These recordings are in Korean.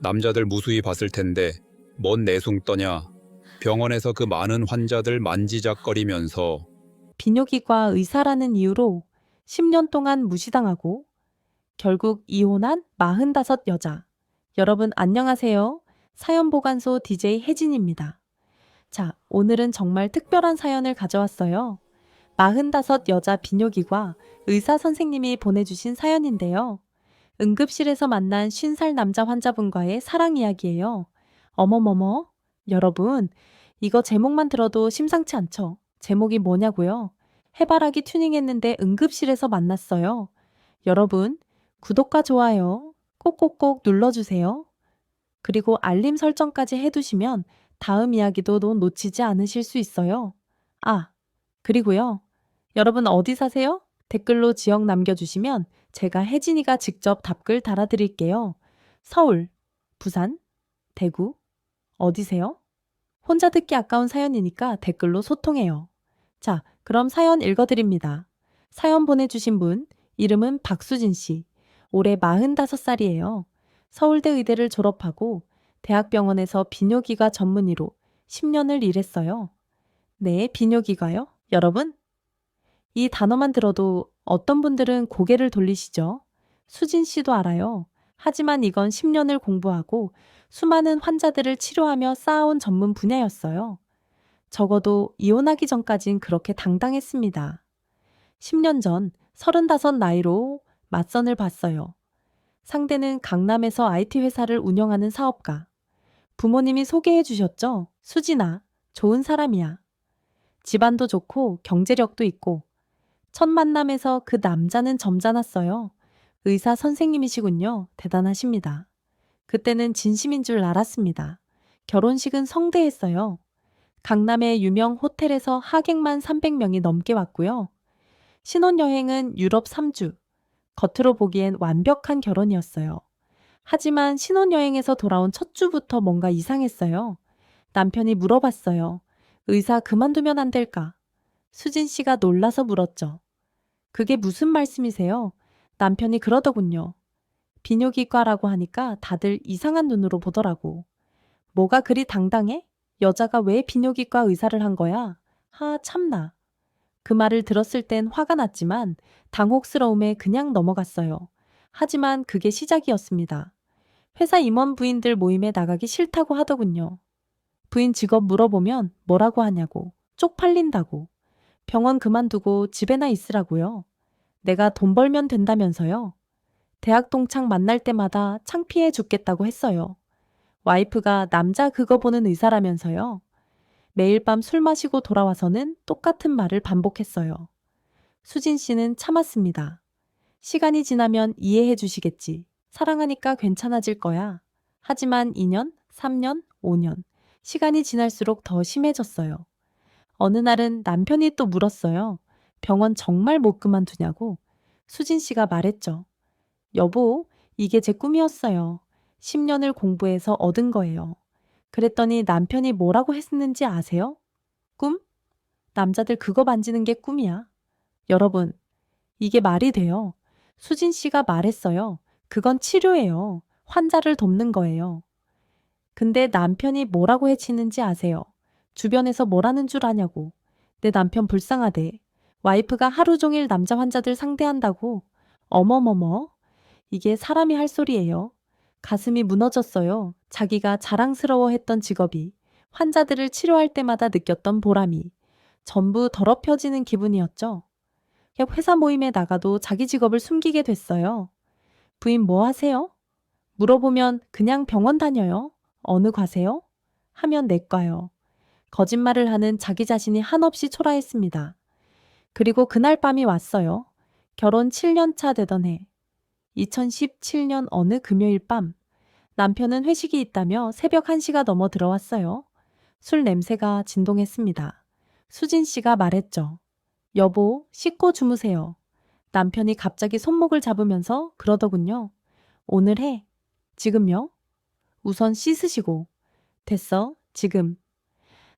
남자들 무수히 봤을 텐데 뭔 내숭 떠냐. 병원에서 그 많은 환자들 만지작거리면서 비뇨기과 의사라는 이유로 10년 동안 무시당하고 결국 이혼한 45 여자. 여러분 안녕하세요. 사연보관소 DJ 혜진입니다. 자, 오늘은 정말 특별한 사연을 가져왔어요. 45 여자 비뇨기과 의사 선생님이 보내주신 사연인데요. 응급실에서 만난 50살 남자 환자분과의 사랑 이야기예요. 어머머머, 여러분, 이거 제목만 들어도 심상치 않죠? 제목이 뭐냐고요? 해바라기 튜닝했는데 응급실에서 만났어요. 여러분, 구독과 좋아요 꼭꼭꼭 눌러주세요. 그리고 알림 설정까지 해두시면 다음 이야기도 놓치지 않으실 수 있어요. 아, 그리고요. 여러분 어디 사세요? 댓글로 지역 남겨주시면 제가 혜진이가 직접 답글 달아드릴게요. 서울, 부산, 대구, 어디세요? 혼자 듣기 아까운 사연이니까 댓글로 소통해요. 자, 그럼 사연 읽어드립니다. 사연 보내주신 분, 이름은 박수진 씨. 올해 45살이에요. 서울대 의대를 졸업하고 대학병원에서 비뇨기과 전문의로 10년을 일했어요. 네, 비뇨기과요? 여러분, 이 단어만 들어도 어떤 분들은 고개를 돌리시죠? 수진 씨도 알아요. 하지만 이건 10년을 공부하고 수많은 환자들을 치료하며 쌓아온 전문 분야였어요. 적어도 이혼하기 전까진 그렇게 당당했습니다. 10년 전 35 나이로 맞선을 봤어요. 상대는 강남에서 IT 회사를 운영하는 사업가. 부모님이 소개해 주셨죠? 수진아, 좋은 사람이야. 집안도 좋고 경제력도 있고. 첫 만남에서 그 남자는 점잖았어요. 의사 선생님이시군요. 대단하십니다. 그때는 진심인 줄 알았습니다. 결혼식은 성대했어요. 강남의 유명 호텔에서 하객만 300명이 넘게 왔고요. 신혼여행은 유럽 3주. 겉으로 보기엔 완벽한 결혼이었어요. 하지만 신혼여행에서 돌아온 첫 주부터 뭔가 이상했어요. 남편이 물어봤어요. 의사 그만두면 안 될까? 수진 씨가 놀라서 물었죠. 그게 무슨 말씀이세요? 남편이 그러더군요. 비뇨기과라고 하니까 다들 이상한 눈으로 보더라고. 뭐가 그리 당당해? 여자가 왜 비뇨기과 의사를 한 거야? 하, 참나. 그 말을 들었을 땐 화가 났지만 당혹스러움에 그냥 넘어갔어요. 하지만 그게 시작이었습니다. 회사 임원 부인들 모임에 나가기 싫다고 하더군요. 부인 직업 물어보면 뭐라고 하냐고. 쪽팔린다고. 병원 그만두고 집에나 있으라고요. 내가 돈 벌면 된다면서요. 대학 동창 만날 때마다 창피해 죽겠다고 했어요. 와이프가 남자 그거 보는 의사라면서요. 매일 밤 술 마시고 돌아와서는 똑같은 말을 반복했어요. 수진 씨는 참았습니다. 시간이 지나면 이해해 주시겠지. 사랑하니까 괜찮아질 거야. 하지만 2년, 3년, 5년. 시간이 지날수록 더 심해졌어요. 어느 날은 남편이 또 물었어요. 병원 정말 못 그만두냐고. 수진 씨가 말했죠. 여보, 이게 제 꿈이었어요. 10년을 공부해서 얻은 거예요. 그랬더니 남편이 뭐라고 했는지 아세요? 꿈? 남자들 그거 만지는 게 꿈이야. 여러분, 이게 말이 돼요. 수진 씨가 말했어요. 그건 치료예요. 환자를 돕는 거예요. 근데 남편이 뭐라고 해치는지 아세요? 주변에서 뭐라는 줄 아냐고. 내 남편 불쌍하대. 와이프가 하루 종일 남자 환자들 상대한다고. 어머머머. 이게 사람이 할 소리예요. 가슴이 무너졌어요. 자기가 자랑스러워했던 직업이 환자들을 치료할 때마다 느꼈던 보람이 전부 더럽혀지는 기분이었죠. 회사 모임에 나가도 자기 직업을 숨기게 됐어요. 부인 뭐 하세요? 물어보면 그냥 병원 다녀요. 어느 과세요? 하면 내과요. 거짓말을 하는 자기 자신이 한없이 초라했습니다. 그리고 그날 밤이 왔어요. 결혼 7년 차 되던 해. 2017년 어느 금요일 밤. 남편은 회식이 있다며 새벽 1시가 넘어 들어왔어요. 술 냄새가 진동했습니다. 수진 씨가 말했죠. 여보, 씻고 주무세요. 남편이 갑자기 손목을 잡으면서 그러더군요. 오늘 해. 지금요? 우선 씻으시고. 됐어, 지금.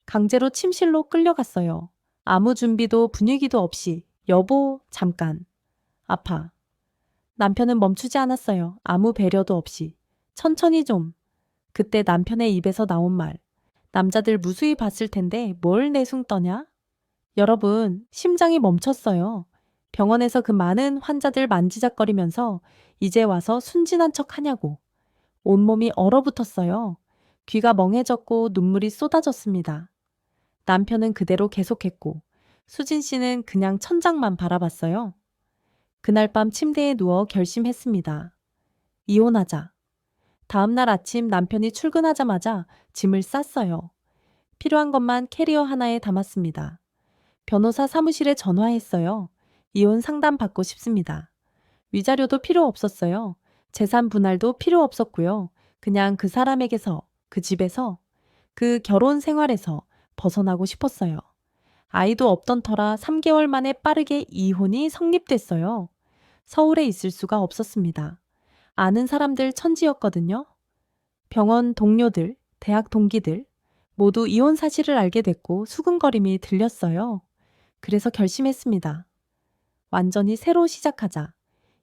강제로 침실로 끌려갔어요. 아무 준비도 분위기도 없이. 여보, 잠깐. 아파. 남편은 멈추지 않았어요. 아무 배려도 없이. 천천히 좀. 그때 남편의 입에서 나온 말. 남자들 무수히 봤을 텐데 뭘 내숭 떠냐? 여러분, 심장이 멈췄어요. 병원에서 그 많은 환자들 만지작거리면서 이제 와서 순진한 척 하냐고. 온몸이 얼어붙었어요. 귀가 멍해졌고 눈물이 쏟아졌습니다. 남편은 그대로 계속했고 수진 씨는 그냥 천장만 바라봤어요. 그날 밤 침대에 누워 결심했습니다. 이혼하자. 다음날 아침 남편이 출근하자마자 짐을 쌌어요. 필요한 것만 캐리어 하나에 담았습니다. 변호사 사무실에 전화했어요. 이혼 상담 받고 싶습니다. 위자료도 필요 없었어요. 재산 분할도 필요 없었고요. 그냥 그 사람에게서, 그 집에서, 그 결혼 생활에서 벗어나고 싶었어요. 아이도 없던 터라 3개월 만에 빠르게 이혼이 성립됐어요. 서울에 있을 수가 없었습니다. 아는 사람들 천지였거든요. 병원 동료들, 대학 동기들 모두 이혼 사실을 알게 됐고 수근거림이 들렸어요. 그래서 결심했습니다. 완전히 새로 시작하자.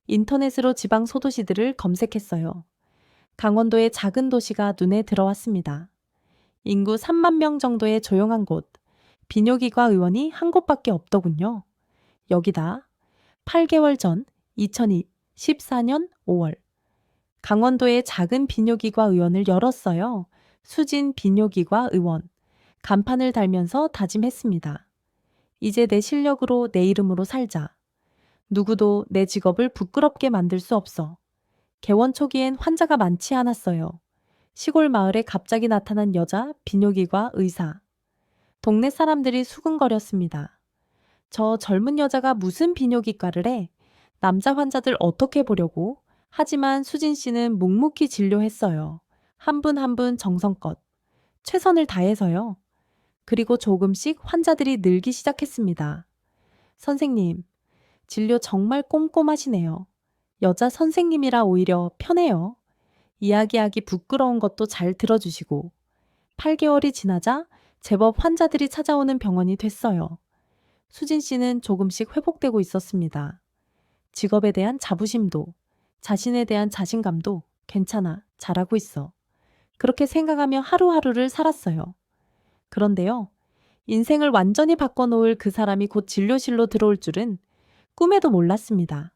인터넷으로 지방 소도시들을 검색했어요. 강원도의 작은 도시가 눈에 들어왔습니다. 인구 3만 명 정도의 조용한 곳. 비뇨기과 의원이 한 곳밖에 없더군요. 여기다 8개월 전 2014년 5월 강원도의 작은 비뇨기과 의원을 열었어요. 수진 비뇨기과 의원. 간판을 달면서 다짐했습니다. 이제 내 실력으로 내 이름으로 살자. 누구도 내 직업을 부끄럽게 만들 수 없어. 개원 초기엔 환자가 많지 않았어요. 시골 마을에 갑자기 나타난 여자 비뇨기과 의사. 동네 사람들이 수근거렸습니다. 저 젊은 여자가 무슨 비뇨기과를 해? 남자 환자들 어떻게 보려고? 하지만 수진 씨는 묵묵히 진료했어요. 한 분 한 분 정성껏. 최선을 다해서요. 그리고 조금씩 환자들이 늘기 시작했습니다. 선생님, 진료 정말 꼼꼼하시네요. 여자 선생님이라 오히려 편해요. 이야기하기 부끄러운 것도 잘 들어주시고. 8개월이 지나자 제법 환자들이 찾아오는 병원이 됐어요. 수진 씨는 조금씩 회복되고 있었습니다. 직업에 대한 자부심도, 자신에 대한 자신감도 괜찮아, 잘하고 있어. 그렇게 생각하며 하루하루를 살았어요. 그런데요, 인생을 완전히 바꿔놓을 그 사람이 곧 진료실로 들어올 줄은 꿈에도 몰랐습니다.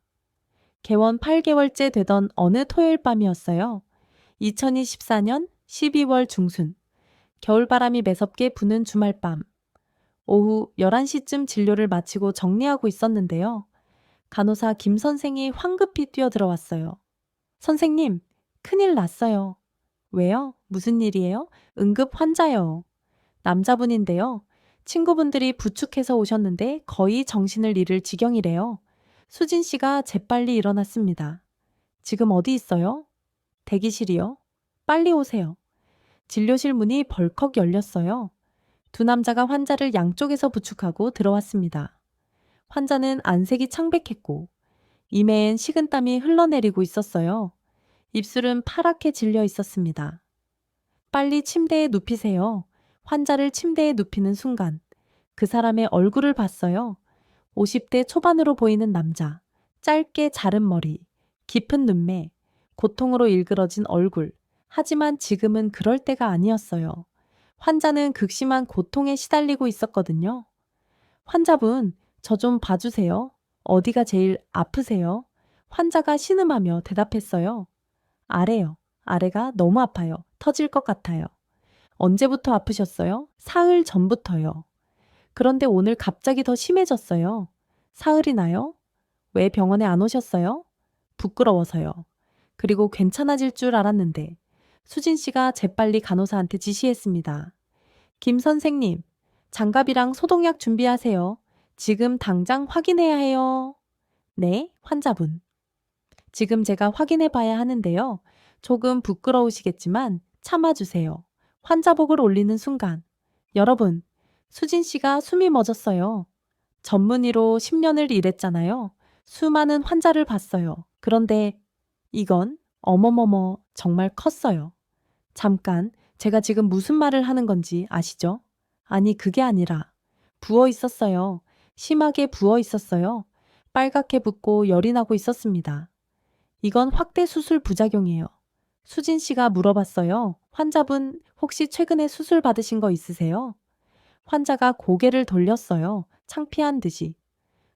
개원 8개월째 되던 어느 토요일 밤이었어요. 2024년 12월 중순. 겨울바람이 매섭게 부는 주말밤. 오후 11시쯤 진료를 마치고 정리하고 있었는데요. 간호사 김 선생이 황급히 뛰어들어왔어요. 선생님, 큰일 났어요. 왜요? 무슨 일이에요? 응급 환자요. 남자분인데요. 친구분들이 부축해서 오셨는데 거의 정신을 잃을 지경이래요. 수진 씨가 재빨리 일어났습니다. 지금 어디 있어요? 대기실이요. 빨리 오세요. 진료실 문이 벌컥 열렸어요. 두 남자가 환자를 양쪽에서 부축하고 들어왔습니다. 환자는 안색이 창백했고 이매엔 식은땀이 흘러내리고 있었어요. 입술은 파랗게 질려 있었습니다. 빨리 침대에 눕히세요. 환자를 침대에 눕히는 순간 그 사람의 얼굴을 봤어요. 50대 초반으로 보이는 남자, 짧게 자른 머리, 깊은 눈매, 고통으로 일그러진 얼굴. 하지만 지금은 그럴 때가 아니었어요. 환자는 극심한 고통에 시달리고 있었거든요. 환자분, 저 좀 봐주세요. 어디가 제일 아프세요? 환자가 신음하며 대답했어요. 아래요. 아래가 너무 아파요. 터질 것 같아요. 언제부터 아프셨어요? 사흘 전부터요. 그런데 오늘 갑자기 더 심해졌어요. 사흘이 나요? 왜 병원에 안 오셨어요? 부끄러워서요. 그리고 괜찮아질 줄 알았는데 수진 씨가 재빨리 간호사한테 지시했습니다. 김 선생님, 장갑이랑 소독약 준비하세요. 지금 당장 확인해야 해요. 네, 환자분. 지금 제가 확인해 봐야 하는데요. 조금 부끄러우시겠지만 참아주세요. 환자복을 올리는 순간. 여러분, 수진 씨가 숨이 멎었어요. 전문의로 10년을 일했잖아요. 수많은 환자를 봤어요. 그런데 이건 어머머머 정말 컸어요. 잠깐, 제가 지금 무슨 말을 하는 건지 아시죠? 아니, 그게 아니라 부어 있었어요. 심하게 부어 있었어요. 빨갛게 붓고 열이 나고 있었습니다. 이건 확대 수술 부작용이에요. 수진 씨가 물어봤어요. 환자분 혹시 최근에 수술 받으신 거 있으세요? 환자가 고개를 돌렸어요. 창피한 듯이.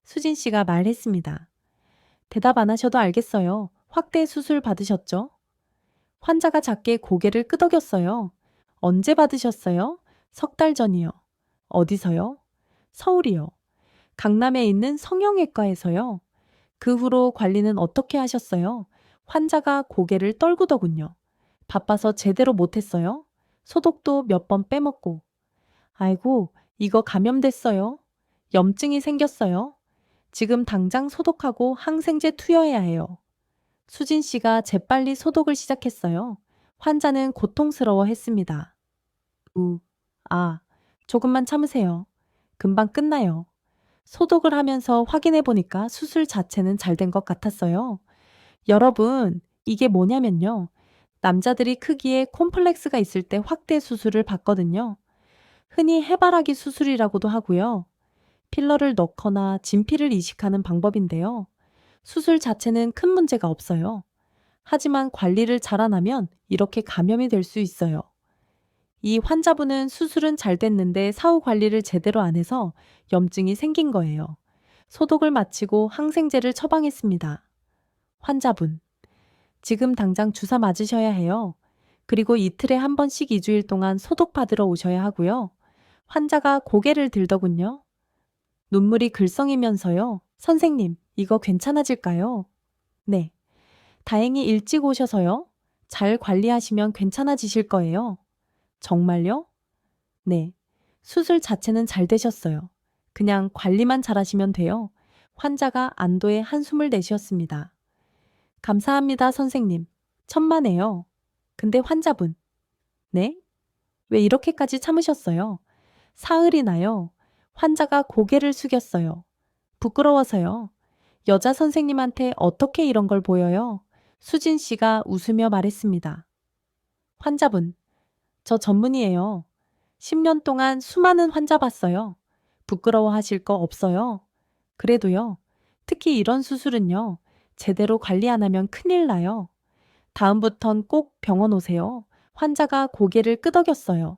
수진 씨가 말했습니다. 대답 안 하셔도 알겠어요. 확대 수술 받으셨죠? 환자가 작게 고개를 끄덕였어요. 언제 받으셨어요? 3달 전이요. 어디서요? 서울이요. 강남에 있는 성형외과에서요. 그 후로 관리는 어떻게 하셨어요? 환자가 고개를 떨구더군요. 바빠서 제대로 못했어요. 소독도 몇 번 빼먹고. 아이고, 이거 감염됐어요. 염증이 생겼어요. 지금 당장 소독하고 항생제 투여해야 해요. 수진 씨가 재빨리 소독을 시작했어요. 환자는 고통스러워 했습니다. 조금만 참으세요. 금방 끝나요. 소독을 하면서 확인해 보니까 수술 자체는 잘 된 것 같았어요. 여러분, 이게 뭐냐면요. 남자들이 크기에 콤플렉스가 있을 때 확대 수술을 받거든요. 흔히 해바라기 수술이라고도 하고요. 필러를 넣거나 진피를 이식하는 방법인데요. 수술 자체는 큰 문제가 없어요. 하지만 관리를 잘 안 하면 이렇게 감염이 될 수 있어요. 이 환자분은 수술은 잘 됐는데 사후 관리를 제대로 안 해서 염증이 생긴 거예요. 소독을 마치고 항생제를 처방했습니다. 환자분, 지금 당장 주사 맞으셔야 해요. 그리고 이틀에 한 번씩 2주일 동안 소독 받으러 오셔야 하고요. 환자가 고개를 들더군요. 눈물이 글썽이면서요. 선생님, 이거 괜찮아질까요? 네. 다행히 일찍 오셔서요. 잘 관리하시면 괜찮아지실 거예요. 정말요? 네. 수술 자체는 잘 되셨어요. 그냥 관리만 잘하시면 돼요. 환자가 안도의 한숨을 내쉬었습니다. 감사합니다, 선생님. 천만에요. 근데 환자분. 네? 왜 이렇게까지 참으셨어요? 사흘이 나요. 환자가 고개를 숙였어요. 부끄러워서요. 여자 선생님한테 어떻게 이런 걸 보여요? 수진 씨가 웃으며 말했습니다. 환자분, 저 전문이에요. 10년 동안 수많은 환자 봤어요. 부끄러워하실 거 없어요. 그래도요, 특히 이런 수술은요, 제대로 관리 안 하면 큰일 나요. 다음부턴 꼭 병원 오세요. 환자가 고개를 끄덕였어요.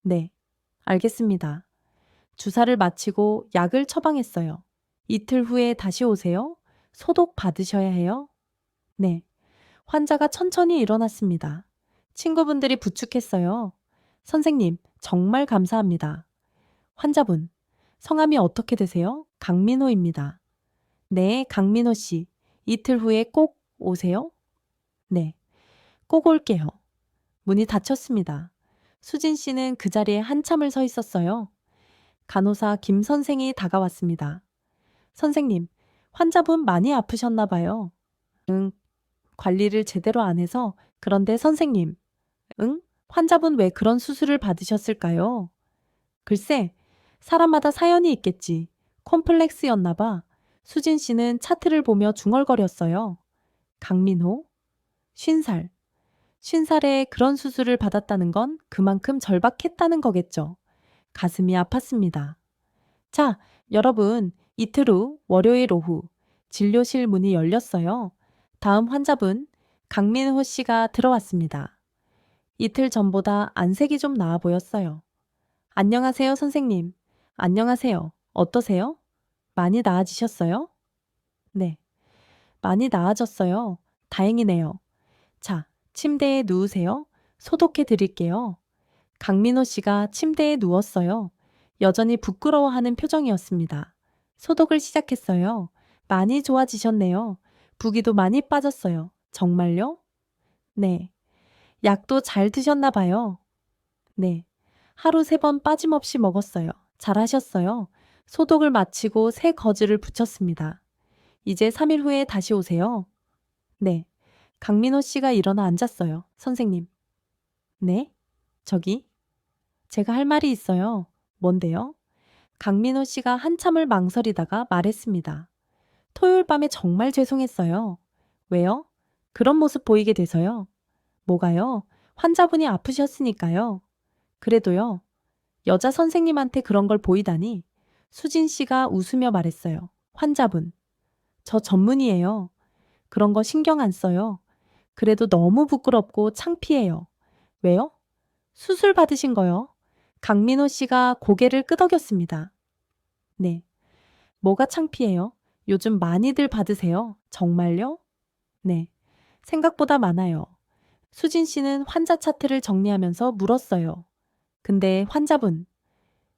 네, 알겠습니다. 주사를 마치고 약을 처방했어요. 이틀 후에 다시 오세요. 소독 받으셔야 해요. 네. 환자가 천천히 일어났습니다. 친구분들이 부축했어요. 선생님, 정말 감사합니다. 환자분, 성함이 어떻게 되세요? 강민호입니다. 네, 강민호 씨. 이틀 후에 꼭 오세요? 네, 꼭 올게요. 문이 닫혔습니다. 수진 씨는 그 자리에 한참을 서 있었어요. 간호사 김 선생이 다가왔습니다. 선생님, 환자분 많이 아프셨나 봐요. 응, 관리를 제대로 안 해서. 그런데 선생님, 응? 환자분 왜 그런 수술을 받으셨을까요? 글쎄, 사람마다 사연이 있겠지. 콤플렉스였나 봐. 수진 씨는 차트를 보며 중얼거렸어요. 강민호? 50살. 50살에 그런 수술을 받았다는 건 그만큼 절박했다는 거겠죠. 가슴이 아팠습니다. 자, 여러분, 이틀 후 월요일 오후 진료실 문이 열렸어요. 다음 환자분 강민호 씨가 들어왔습니다. 이틀 전보다 안색이 좀 나아 보였어요. 안녕하세요, 선생님. 안녕하세요. 어떠세요? 많이 나아지셨어요? 네, 많이 나아졌어요. 다행이네요. 자, 침대에 누우세요. 소독해 드릴게요. 강민호 씨가 침대에 누웠어요. 여전히 부끄러워하는 표정이었습니다. 소독을 시작했어요. 많이 좋아지셨네요. 부기도 많이 빠졌어요. 정말요? 네. 약도 잘 드셨나 봐요. 네. 하루 3번 빠짐없이 먹었어요. 잘하셨어요. 소독을 마치고 새 거즈를 붙였습니다. 이제 3일 후에 다시 오세요. 네. 강민호 씨가 일어나 앉았어요. 선생님. 네? 저기? 제가 할 말이 있어요. 뭔데요? 강민호 씨가 한참을 망설이다가 말했습니다. 토요일 밤에 정말 죄송했어요. 왜요? 그런 모습 보이게 돼서요. 뭐가요? 환자분이 아프셨으니까요. 그래도요. 여자 선생님한테 그런 걸 보이다니. 수진 씨가 웃으며 말했어요. 환자분. 저 전문이에요. 그런 거 신경 안 써요. 그래도 너무 부끄럽고 창피해요. 왜요? 수술 받으신 거요? 강민호 씨가 고개를 끄덕였습니다. 네. 뭐가 창피해요? 요즘 많이들 받으세요. 정말요? 네. 생각보다 많아요. 수진 씨는 환자 차트를 정리하면서 물었어요. 근데 환자분,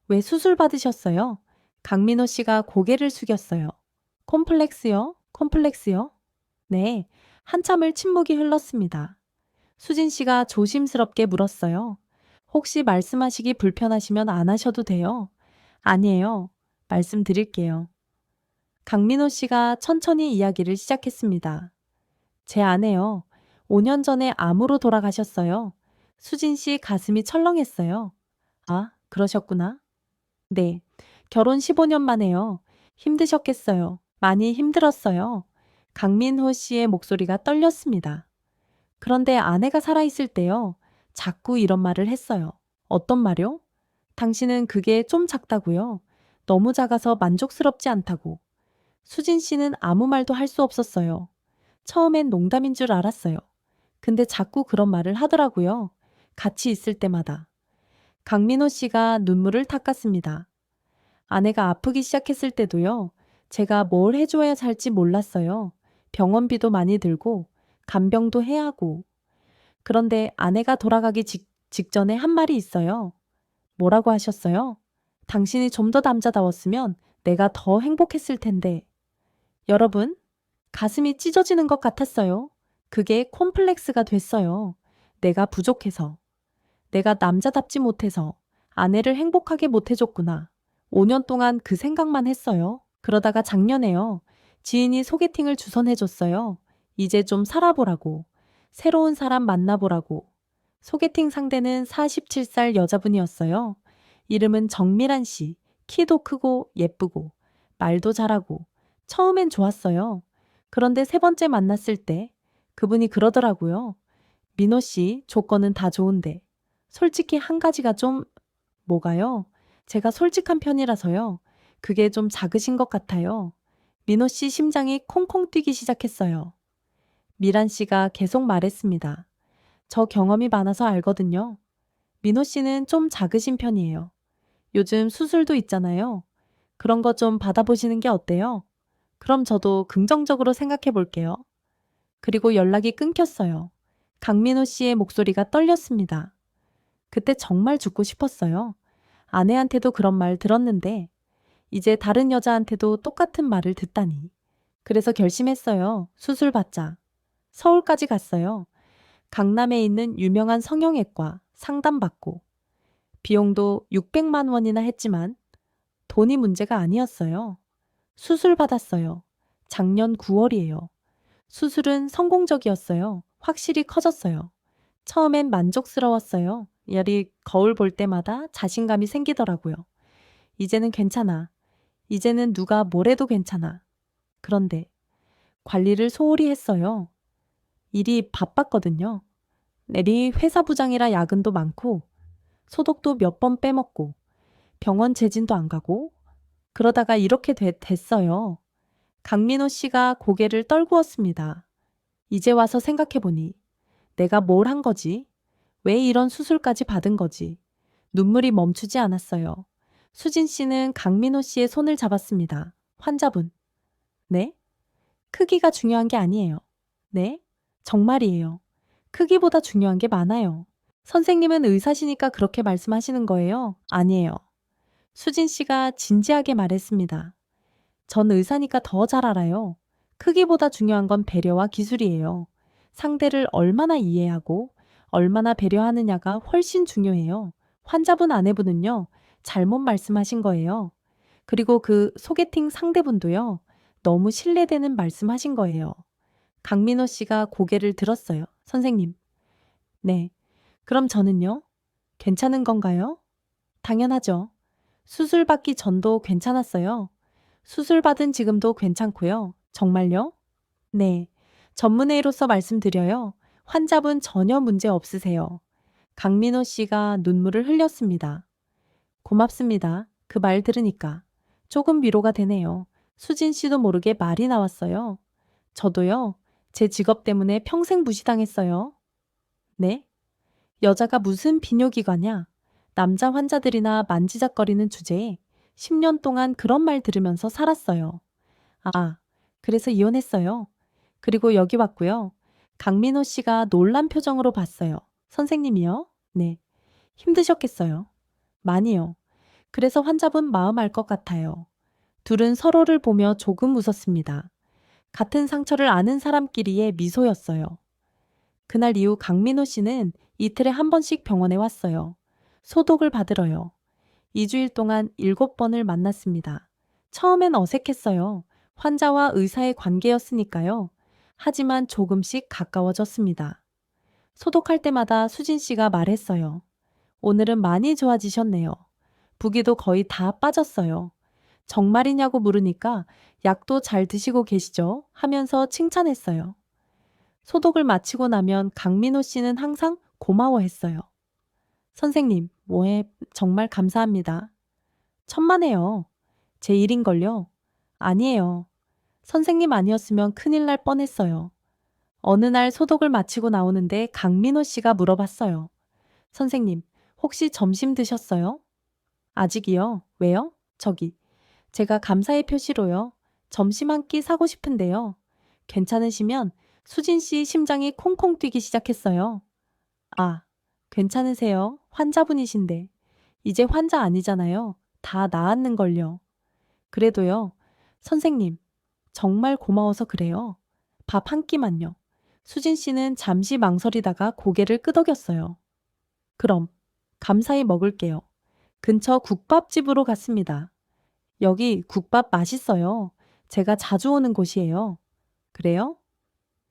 왜 수술 받으셨어요? 강민호 씨가 고개를 숙였어요. 콤플렉스요? 콤플렉스요? 네. 한참을 침묵이 흘렀습니다. 수진 씨가 조심스럽게 물었어요. 혹시 말씀하시기 불편하시면 안 하셔도 돼요. 아니에요. 말씀드릴게요. 강민호 씨가 천천히 이야기를 시작했습니다. 제 아내요. 5년 전에 암으로 돌아가셨어요. 수진 씨 가슴이 철렁했어요. 아, 그러셨구나. 네. 결혼 15년 만에요. 힘드셨겠어요. 많이 힘들었어요. 강민호 씨의 목소리가 떨렸습니다. 그런데 아내가 살아있을 때요. 자꾸 이런 말을 했어요. 어떤 말요? 당신은 그게 좀 작다고요. 너무 작아서 만족스럽지 않다고. 수진 씨는 아무 말도 할 수 없었어요. 처음엔 농담인 줄 알았어요. 근데 자꾸 그런 말을 하더라고요. 같이 있을 때마다. 강민호 씨가 눈물을 닦았습니다. 아내가 아프기 시작했을 때도요. 제가 뭘 해줘야 살지 몰랐어요. 병원비도 많이 들고 간병도 해야 하고. 그런데 아내가 돌아가기 직전에 한 말이 있어요. 뭐라고 하셨어요? 당신이 좀 더 남자다웠으면 내가 더 행복했을 텐데. 여러분, 가슴이 찢어지는 것 같았어요. 그게 콤플렉스가 됐어요. 내가 부족해서. 내가 남자답지 못해서 아내를 행복하게 못해줬구나. 5년 동안 그 생각만 했어요. 그러다가 작년에요. 지인이 소개팅을 주선해줬어요. 이제 좀 살아보라고. 새로운 사람 만나보라고. 소개팅 상대는 47살 여자분이었어요. 이름은 정미란 씨. 키도 크고 예쁘고 말도 잘하고 처음엔 좋았어요. 그런데 세 번째 만났을 때 그분이 그러더라고요. 민호 씨 조건은 다 좋은데 솔직히 한 가지가 좀 뭐가요? 제가 솔직한 편이라서요. 그게 좀 작으신 것 같아요. 민호 씨 심장이 콩콩 뛰기 시작했어요. 미란 씨가 계속 말했습니다. 저 경험이 많아서 알거든요. 민호 씨는 좀 작으신 편이에요. 요즘 수술도 있잖아요. 그런 거 좀 받아보시는 게 어때요? 그럼 저도 긍정적으로 생각해 볼게요. 그리고 연락이 끊겼어요. 강민호 씨의 목소리가 떨렸습니다. 그때 정말 죽고 싶었어요. 아내한테도 그런 말 들었는데, 이제 다른 여자한테도 똑같은 말을 듣다니. 그래서 결심했어요. 수술 받자. 서울까지 갔어요. 강남에 있는 유명한 성형외과 상담받고. 비용도 600만 원이나 했지만 돈이 문제가 아니었어요. 수술 받았어요. 작년 9월이에요. 수술은 성공적이었어요. 확실히 커졌어요. 처음엔 만족스러웠어요. 열이 거울 볼 때마다 자신감이 생기더라고요. 이제는 괜찮아. 이제는 누가 뭐래도 괜찮아. 그런데 관리를 소홀히 했어요. 일이 바빴거든요. 내리 회사 부장이라 야근도 많고 소독도 몇 번 빼먹고 병원 재진도 안 가고 그러다가 이렇게 됐어요. 강민호 씨가 고개를 떨구었습니다. 이제 와서 생각해보니 내가 뭘 한 거지? 왜 이런 수술까지 받은 거지? 눈물이 멈추지 않았어요. 수진 씨는 강민호 씨의 손을 잡았습니다. 환자분. 네? 크기가 중요한 게 아니에요. 네? 정말이에요. 크기보다 중요한 게 많아요. 선생님은 의사시니까 그렇게 말씀하시는 거예요? 아니에요. 수진 씨가 진지하게 말했습니다. 전 의사니까 더 잘 알아요. 크기보다 중요한 건 배려와 기술이에요. 상대를 얼마나 이해하고 얼마나 배려하느냐가 훨씬 중요해요. 환자분 아내분은요, 잘못 말씀하신 거예요. 그리고 그 소개팅 상대분도요, 너무 신뢰되는 말씀하신 거예요. 강민호 씨가 고개를 들었어요. 선생님. 네. 그럼 저는요? 괜찮은 건가요? 당연하죠. 수술 받기 전도 괜찮았어요. 수술 받은 지금도 괜찮고요. 정말요? 네. 전문의로서 말씀드려요. 환자분 전혀 문제 없으세요. 강민호 씨가 눈물을 흘렸습니다. 고맙습니다. 그 말 들으니까. 조금 위로가 되네요. 수진 씨도 모르게 말이 나왔어요. 저도요. 제 직업 때문에 평생 무시당했어요. 네? 여자가 무슨 비뇨기과냐? 남자 환자들이나 만지작거리는 주제에 10년 동안 그런 말 들으면서 살았어요. 아, 그래서 이혼했어요. 그리고 여기 왔고요. 강민호 씨가 놀란 표정으로 봤어요. 선생님이요? 네. 힘드셨겠어요. 많이요. 그래서 환자분 마음 알 것 같아요. 둘은 서로를 보며 조금 웃었습니다. 같은 상처를 아는 사람끼리의 미소였어요. 그날 이후 강민호 씨는 이틀에 한 번씩 병원에 왔어요. 소독을 받으러요. 2주일 동안 7번을 만났습니다. 처음엔 어색했어요. 환자와 의사의 관계였으니까요. 하지만 조금씩 가까워졌습니다. 소독할 때마다 수진 씨가 말했어요. 오늘은 많이 좋아지셨네요. 부기도 거의 다 빠졌어요. 정말이냐고 물으니까 약도 잘 드시고 계시죠? 하면서 칭찬했어요. 소독을 마치고 나면 강민호 씨는 항상 고마워했어요. 선생님, 뭐해, 정말 감사합니다. 천만에요. 제 일인걸요? 아니에요. 선생님 아니었으면 큰일 날 뻔했어요. 어느 날 소독을 마치고 나오는데 강민호 씨가 물어봤어요. 선생님, 혹시 점심 드셨어요? 아직이요? 왜요? 저기, 제가 감사의 표시로요. 점심 한 끼 사고 싶은데요. 괜찮으시면 수진 씨 심장이 콩콩 뛰기 시작했어요. 아, 괜찮으세요? 환자분이신데. 이제 환자 아니잖아요. 다 나았는걸요. 그래도요. 선생님, 정말 고마워서 그래요. 밥 한 끼만요. 수진 씨는 잠시 망설이다가 고개를 끄덕였어요. 그럼, 감사히 먹을게요. 근처 국밥집으로 갔습니다. 여기 국밥 맛있어요. 제가 자주 오는 곳이에요. 그래요?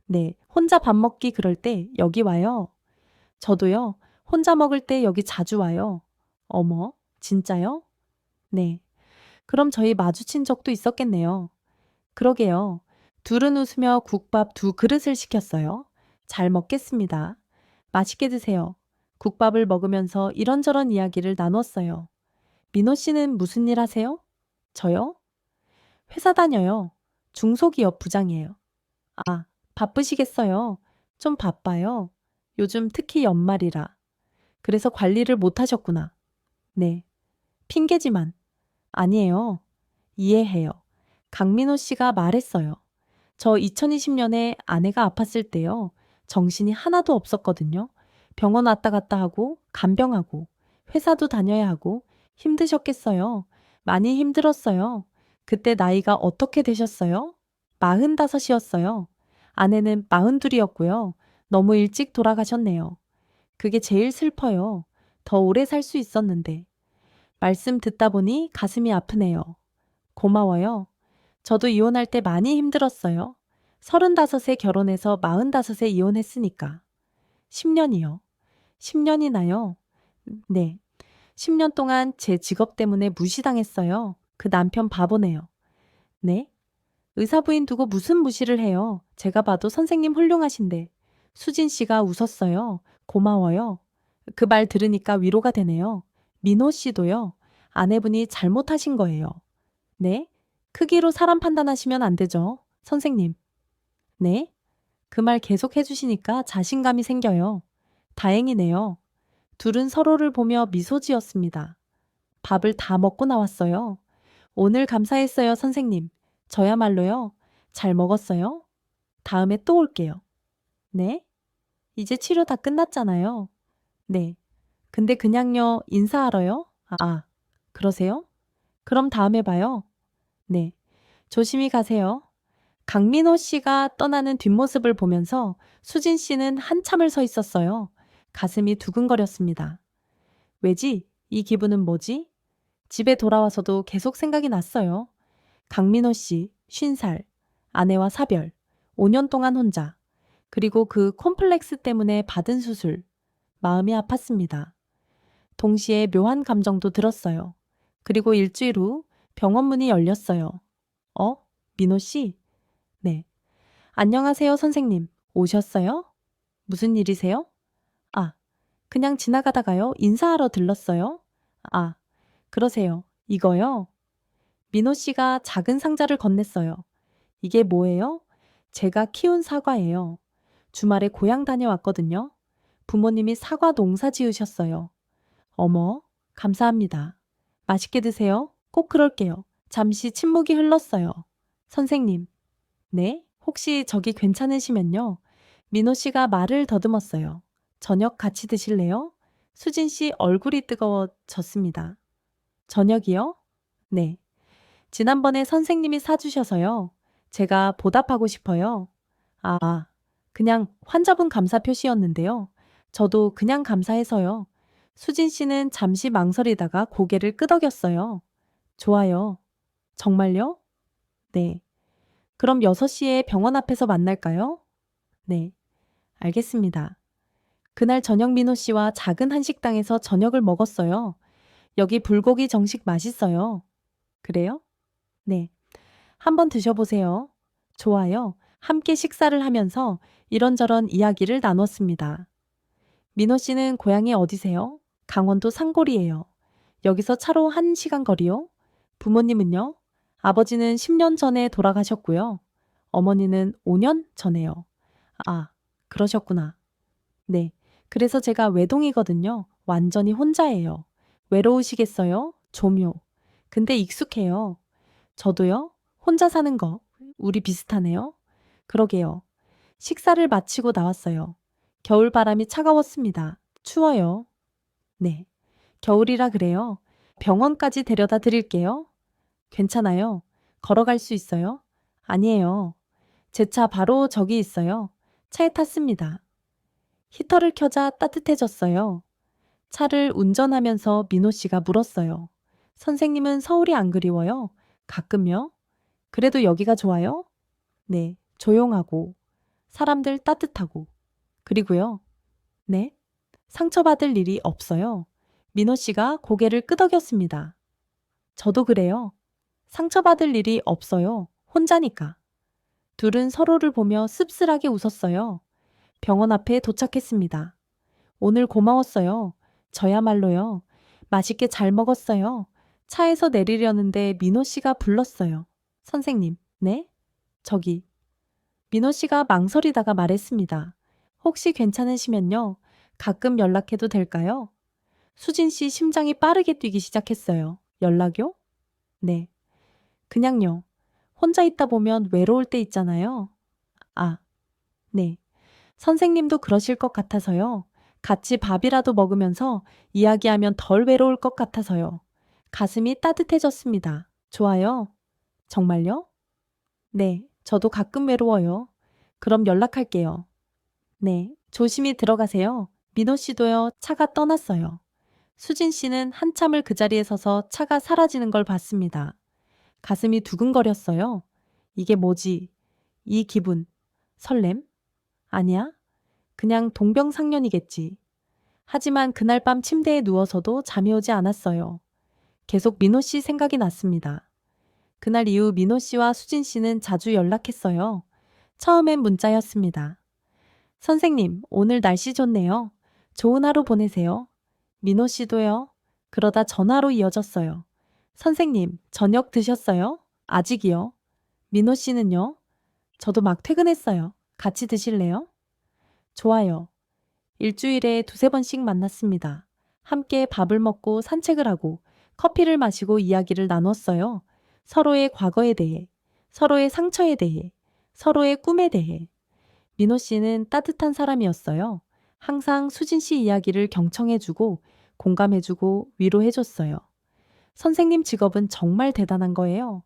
네, 혼자 밥 먹기 그럴 때 여기 와요. 저도요, 혼자 먹을 때 여기 자주 와요. 어머, 진짜요? 네. 그럼 저희 마주친 적도 있었겠네요. 그러게요. 둘은 웃으며 국밥 2그릇을 시켰어요. 잘 먹겠습니다. 맛있게 드세요. 국밥을 먹으면서 이런저런 이야기를 나눴어요. 민호 씨는 무슨 일 하세요? 저요? 회사 다녀요. 중소기업 부장이에요. 아, 바쁘시겠어요. 좀 바빠요. 요즘 특히 연말이라. 그래서 관리를 못 하셨구나. 네. 핑계지만. 아니에요. 이해해요. 강민호 씨가 말했어요. 저 2020년에 아내가 아팠을 때요. 정신이 하나도 없었거든요. 병원 왔다 갔다 하고, 간병하고, 회사도 다녀야 하고, 힘드셨겠어요. 많이 힘들었어요. 그때 나이가 어떻게 되셨어요? 45이었어요. 아내는 42이었고요. 너무 일찍 돌아가셨네요. 그게 제일 슬퍼요. 더 오래 살 수 있었는데. 말씀 듣다 보니 가슴이 아프네요. 고마워요. 저도 이혼할 때 많이 힘들었어요. 35에 결혼해서 45에 이혼했으니까. 10년이요. 10년이나요? 네. 10년 동안 제 직업 때문에 무시당했어요. 그 남편 바보네요. 네? 의사부인 두고 무슨 무시를 해요. 제가 봐도 선생님 훌륭하신데. 수진 씨가 웃었어요. 고마워요. 그 말 들으니까 위로가 되네요. 민호 씨도요. 아내분이 잘못하신 거예요. 네? 크기로 사람 판단하시면 안 되죠. 선생님. 네? 그 말 계속 해주시니까 자신감이 생겨요. 다행이네요. 둘은 서로를 보며 미소 지었습니다. 밥을 다 먹고 나왔어요. 오늘 감사했어요, 선생님. 저야말로요. 잘 먹었어요. 다음에 또 올게요. 네? 이제 치료 다 끝났잖아요. 네. 근데 그냥요, 인사하러요? 아, 그러세요? 그럼 다음에 봐요. 네. 조심히 가세요. 강민호 씨가 떠나는 뒷모습을 보면서 수진 씨는 한참을 서 있었어요. 가슴이 두근거렸습니다. 왜지? 이 기분은 뭐지? 집에 돌아와서도 계속 생각이 났어요. 강민호 씨, 50살, 아내와 사별, 5년 동안 혼자, 그리고 그 콤플렉스 때문에 받은 수술. 마음이 아팠습니다. 동시에 묘한 감정도 들었어요. 그리고 일주일 후 병원 문이 열렸어요. 어? 민호 씨? 네. 안녕하세요, 선생님. 오셨어요? 무슨 일이세요? 아, 그냥 지나가다가요. 인사하러 들렀어요. 아, 그러세요. 이거요? 민호 씨가 작은 상자를 건넸어요. 이게 뭐예요? 제가 키운 사과예요. 주말에 고향 다녀왔거든요. 부모님이 사과 농사 지으셨어요. 어머, 감사합니다. 맛있게 드세요. 꼭 그럴게요. 잠시 침묵이 흘렀어요. 선생님, 네? 혹시 저기 괜찮으시면요. 민호 씨가 말을 더듬었어요. 저녁 같이 드실래요? 수진 씨 얼굴이 뜨거워졌습니다. 저녁이요? 네. 지난번에 선생님이 사주셔서요. 제가 보답하고 싶어요. 아, 그냥 환자분 감사 표시였는데요. 저도 그냥 감사해서요. 수진 씨는 잠시 망설이다가 고개를 끄덕였어요. 좋아요. 정말요? 네. 그럼 6시에 병원 앞에서 만날까요? 네. 알겠습니다. 그날 저녁 민호 씨와 작은 한식당에서 저녁을 먹었어요. 여기 불고기 정식 맛있어요. 그래요? 네. 한번 드셔보세요. 좋아요. 함께 식사를 하면서 이런저런 이야기를 나눴습니다. 민호 씨는 고향이 어디세요? 강원도 상골이에요. 여기서 차로 1시간 거리요? 부모님은요? 아버지는 10년 전에 돌아가셨고요. 어머니는 5년 전에요. 아, 그러셨구나. 네. 그래서 제가 외동이거든요. 완전히 혼자예요. 외로우시겠어요? 조묘. 근데 익숙해요. 저도요? 혼자 사는 거. 우리 비슷하네요. 그러게요. 식사를 마치고 나왔어요. 겨울바람이 차가웠습니다. 추워요. 네. 겨울이라 그래요. 병원까지 데려다 드릴게요. 괜찮아요. 걸어갈 수 있어요? 아니에요. 제 차 바로 저기 있어요. 차에 탔습니다. 히터를 켜자 따뜻해졌어요. 차를 운전하면서 민호 씨가 물었어요. 선생님은 서울이 안 그리워요? 가끔요? 그래도 여기가 좋아요? 네, 조용하고, 사람들 따뜻하고, 그리고요. 네, 상처받을 일이 없어요. 민호 씨가 고개를 끄덕였습니다. 저도 그래요. 상처받을 일이 없어요. 혼자니까. 둘은 서로를 보며 씁쓸하게 웃었어요. 병원 앞에 도착했습니다. 오늘 고마웠어요. 저야말로요. 맛있게 잘 먹었어요. 차에서 내리려는데 민호 씨가 불렀어요. 선생님, 네? 저기. 민호 씨가 망설이다가 말했습니다. 혹시 괜찮으시면요. 가끔 연락해도 될까요? 수진 씨 심장이 빠르게 뛰기 시작했어요. 연락요? 네. 그냥요. 혼자 있다 보면 외로울 때 있잖아요. 아, 네. 선생님도 그러실 것 같아서요. 같이 밥이라도 먹으면서 이야기하면 덜 외로울 것 같아서요. 가슴이 따뜻해졌습니다. 좋아요. 정말요? 네, 저도 가끔 외로워요. 그럼 연락할게요. 네, 조심히 들어가세요. 민호 씨도요, 차가 떠났어요. 수진 씨는 한참을 그 자리에 서서 차가 사라지는 걸 봤습니다. 가슴이 두근거렸어요. 이게 뭐지? 이 기분. 설렘? 아니야? 그냥 동병상련이겠지. 하지만 그날 밤 침대에 누워서도 잠이 오지 않았어요. 계속 민호 씨 생각이 났습니다. 그날 이후 민호 씨와 수진 씨는 자주 연락했어요. 처음엔 문자였습니다. 선생님, 오늘 날씨 좋네요. 좋은 하루 보내세요. 민호 씨도요. 그러다 전화로 이어졌어요. 선생님, 저녁 드셨어요? 아직이요. 민호 씨는요? 저도 막 퇴근했어요. 같이 드실래요? 좋아요. 일주일에 두세 번씩 만났습니다. 함께 밥을 먹고 산책을 하고 커피를 마시고 이야기를 나눴어요. 서로의 과거에 대해, 서로의 상처에 대해, 서로의 꿈에 대해. 민호 씨는 따뜻한 사람이었어요. 항상 수진 씨 이야기를 경청해주고 공감해주고 위로해줬어요. 선생님 직업은 정말 대단한 거예요.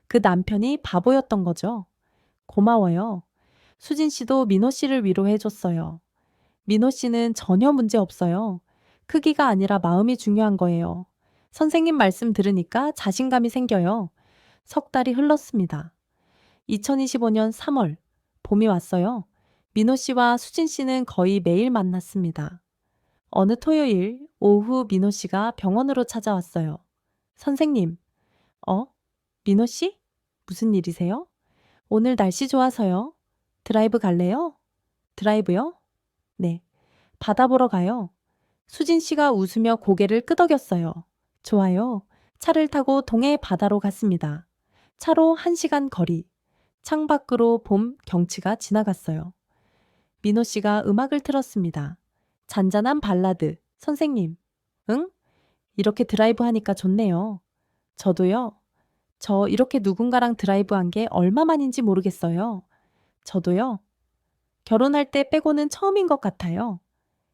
그 남편이 바보였던 거죠. 고마워요. 수진 씨도 민호 씨를 위로해줬어요. 민호 씨는 전혀 문제 없어요. 크기가 아니라 마음이 중요한 거예요. 선생님 말씀 들으니까 자신감이 생겨요. 석 달이 흘렀습니다. 2025년 3월, 봄이 왔어요. 민호 씨와 수진 씨는 거의 매일 만났습니다. 어느 토요일 오후 민호 씨가 병원으로 찾아왔어요. 선생님, 민호 씨? 무슨 일이세요? 오늘 날씨 좋아서요. 드라이브 갈래요? 드라이브요? 네. 바다 보러 가요. 수진 씨가 웃으며 고개를 끄덕였어요. 좋아요. 차를 타고 동해 바다로 갔습니다. 차로 1시간 거리. 창밖으로 봄 경치가 지나갔어요. 민호 씨가 음악을 틀었습니다. 잔잔한 발라드. 선생님, 응? 이렇게 드라이브 하니까 좋네요. 저도요. 저 이렇게 누군가랑 드라이브 한 게 얼마만인지 모르겠어요. 저도요. 결혼할 때 빼고는 처음인 것 같아요.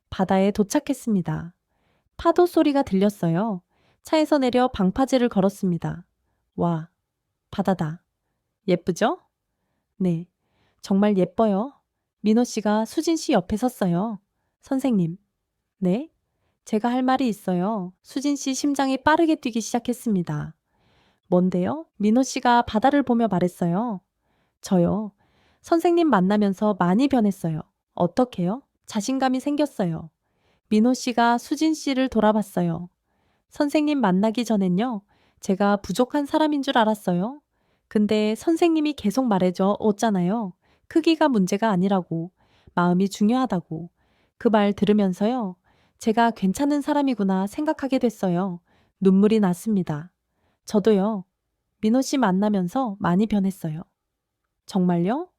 바다에 도착했습니다. 파도 소리가 들렸어요. 차에서 내려 방파제를 걸었습니다. 와, 바다다. 예쁘죠? 네, 정말 예뻐요. 민호 씨가 수진 씨 옆에 섰어요. 선생님, 네? 제가 할 말이 있어요. 수진 씨 심장이 빠르게 뛰기 시작했습니다. 뭔데요? 민호 씨가 바다를 보며 말했어요. 저요. 선생님 만나면서 많이 변했어요. 어떻게요? 자신감이 생겼어요. 민호 씨가 수진 씨를 돌아봤어요. 선생님 만나기 전엔요. 제가 부족한 사람인 줄 알았어요. 근데 선생님이 계속 말해줘 왔잖아요. 크기가 문제가 아니라고. 마음이 중요하다고. 그 말 들으면서요. 제가 괜찮은 사람이구나 생각하게 됐어요. 눈물이 났습니다. 저도요. 민호 씨 만나면서 많이 변했어요. 정말요?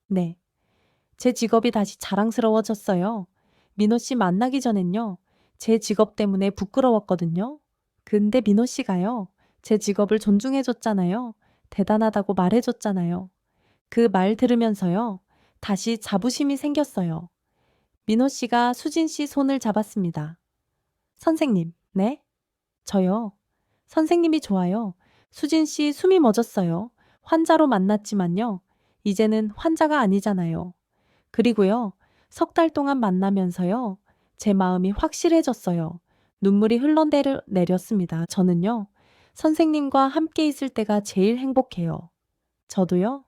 네. 제 직업이 다시 자랑스러워졌어요. 민호 씨 만나기 전엔요. 제 직업 때문에 부끄러웠거든요. 근데 민호 씨가요. 제 직업을 존중해줬잖아요. 대단하다고 말해줬잖아요. 그 말 들으면서요. 다시 자부심이 생겼어요. 민호 씨가 수진 씨 손을 잡았습니다. 선생님, 네? 저요. 선생님이 좋아요. 수진 씨 숨이 멎었어요. 환자로 만났지만요. 이제는 환자가 아니잖아요. 그리고요. 석 달 동안 만나면서요. 제 마음이 확실해졌어요. 눈물이 흘러내렸습니다. 저는요. 선생님과 함께 있을 때가 제일 행복해요. 저도요?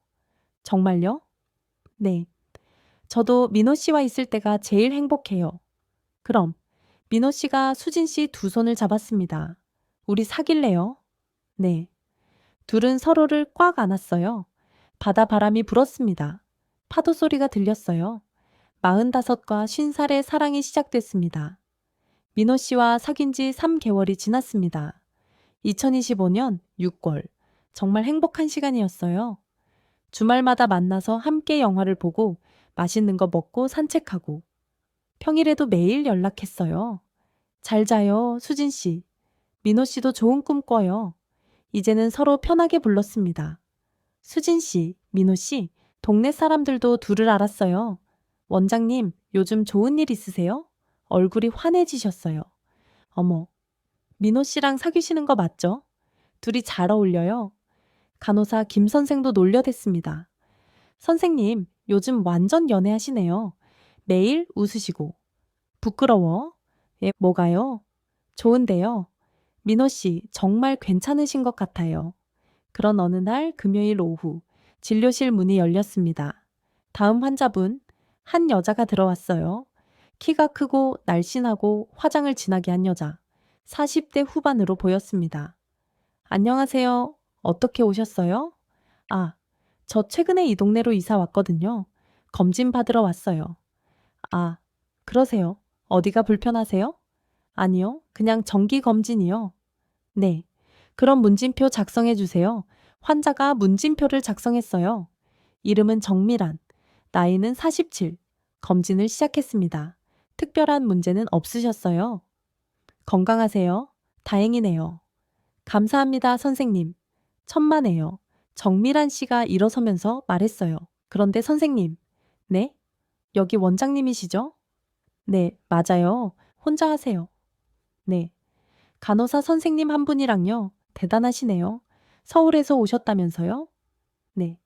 정말요? 네. 저도 민호 씨와 있을 때가 제일 행복해요. 그럼 민호 씨가 수진 씨 두 손을 잡았습니다. 우리 사귈래요? 네. 둘은 서로를 꽉 안았어요. 바다 바람이 불었습니다. 파도 소리가 들렸어요. 45과 50살의 사랑이 시작됐습니다. 민호 씨와 사귄 지 3개월이 지났습니다. 2025년 6월. 정말 행복한 시간이었어요. 주말마다 만나서 함께 영화를 보고 맛있는 거 먹고 산책하고 평일에도 매일 연락했어요. 잘 자요, 수진 씨. 민호 씨도 좋은 꿈 꿔요. 이제는 서로 편하게 불렀습니다. 수진 씨, 민호 씨, 동네 사람들도 둘을 알았어요. 원장님, 요즘 좋은 일 있으세요? 얼굴이 환해지셨어요. 어머, 민호 씨랑 사귀시는 거 맞죠? 둘이 잘 어울려요. 간호사 김 선생도 놀려댔습니다. 선생님, 요즘 완전 연애하시네요. 매일 웃으시고. 부끄러워. 예, 뭐가요? 좋은데요. 민호 씨, 정말 괜찮으신 것 같아요. 그런 어느 날 금요일 오후, 진료실 문이 열렸습니다. 다음 환자분, 한 여자가 들어왔어요. 키가 크고 날씬하고 화장을 진하게 한 여자. 40대 후반으로 보였습니다. 안녕하세요. 어떻게 오셨어요? 아, 저 최근에 이 동네로 이사 왔거든요. 검진 받으러 왔어요. 아, 그러세요. 어디가 불편하세요? 아니요, 그냥 정기 검진이요. 네. 그럼 문진표 작성해 주세요. 환자가 문진표를 작성했어요. 이름은 정미란. 나이는 47. 검진을 시작했습니다. 특별한 문제는 없으셨어요. 건강하세요. 다행이네요. 감사합니다, 선생님. 천만에요. 정미란 씨가 일어서면서 말했어요. 그런데 선생님. 네? 여기 원장님이시죠? 네, 맞아요. 혼자 하세요. 네. 간호사 선생님 한 분이랑요. 대단하시네요. 서울에서 오셨다면서요? 네.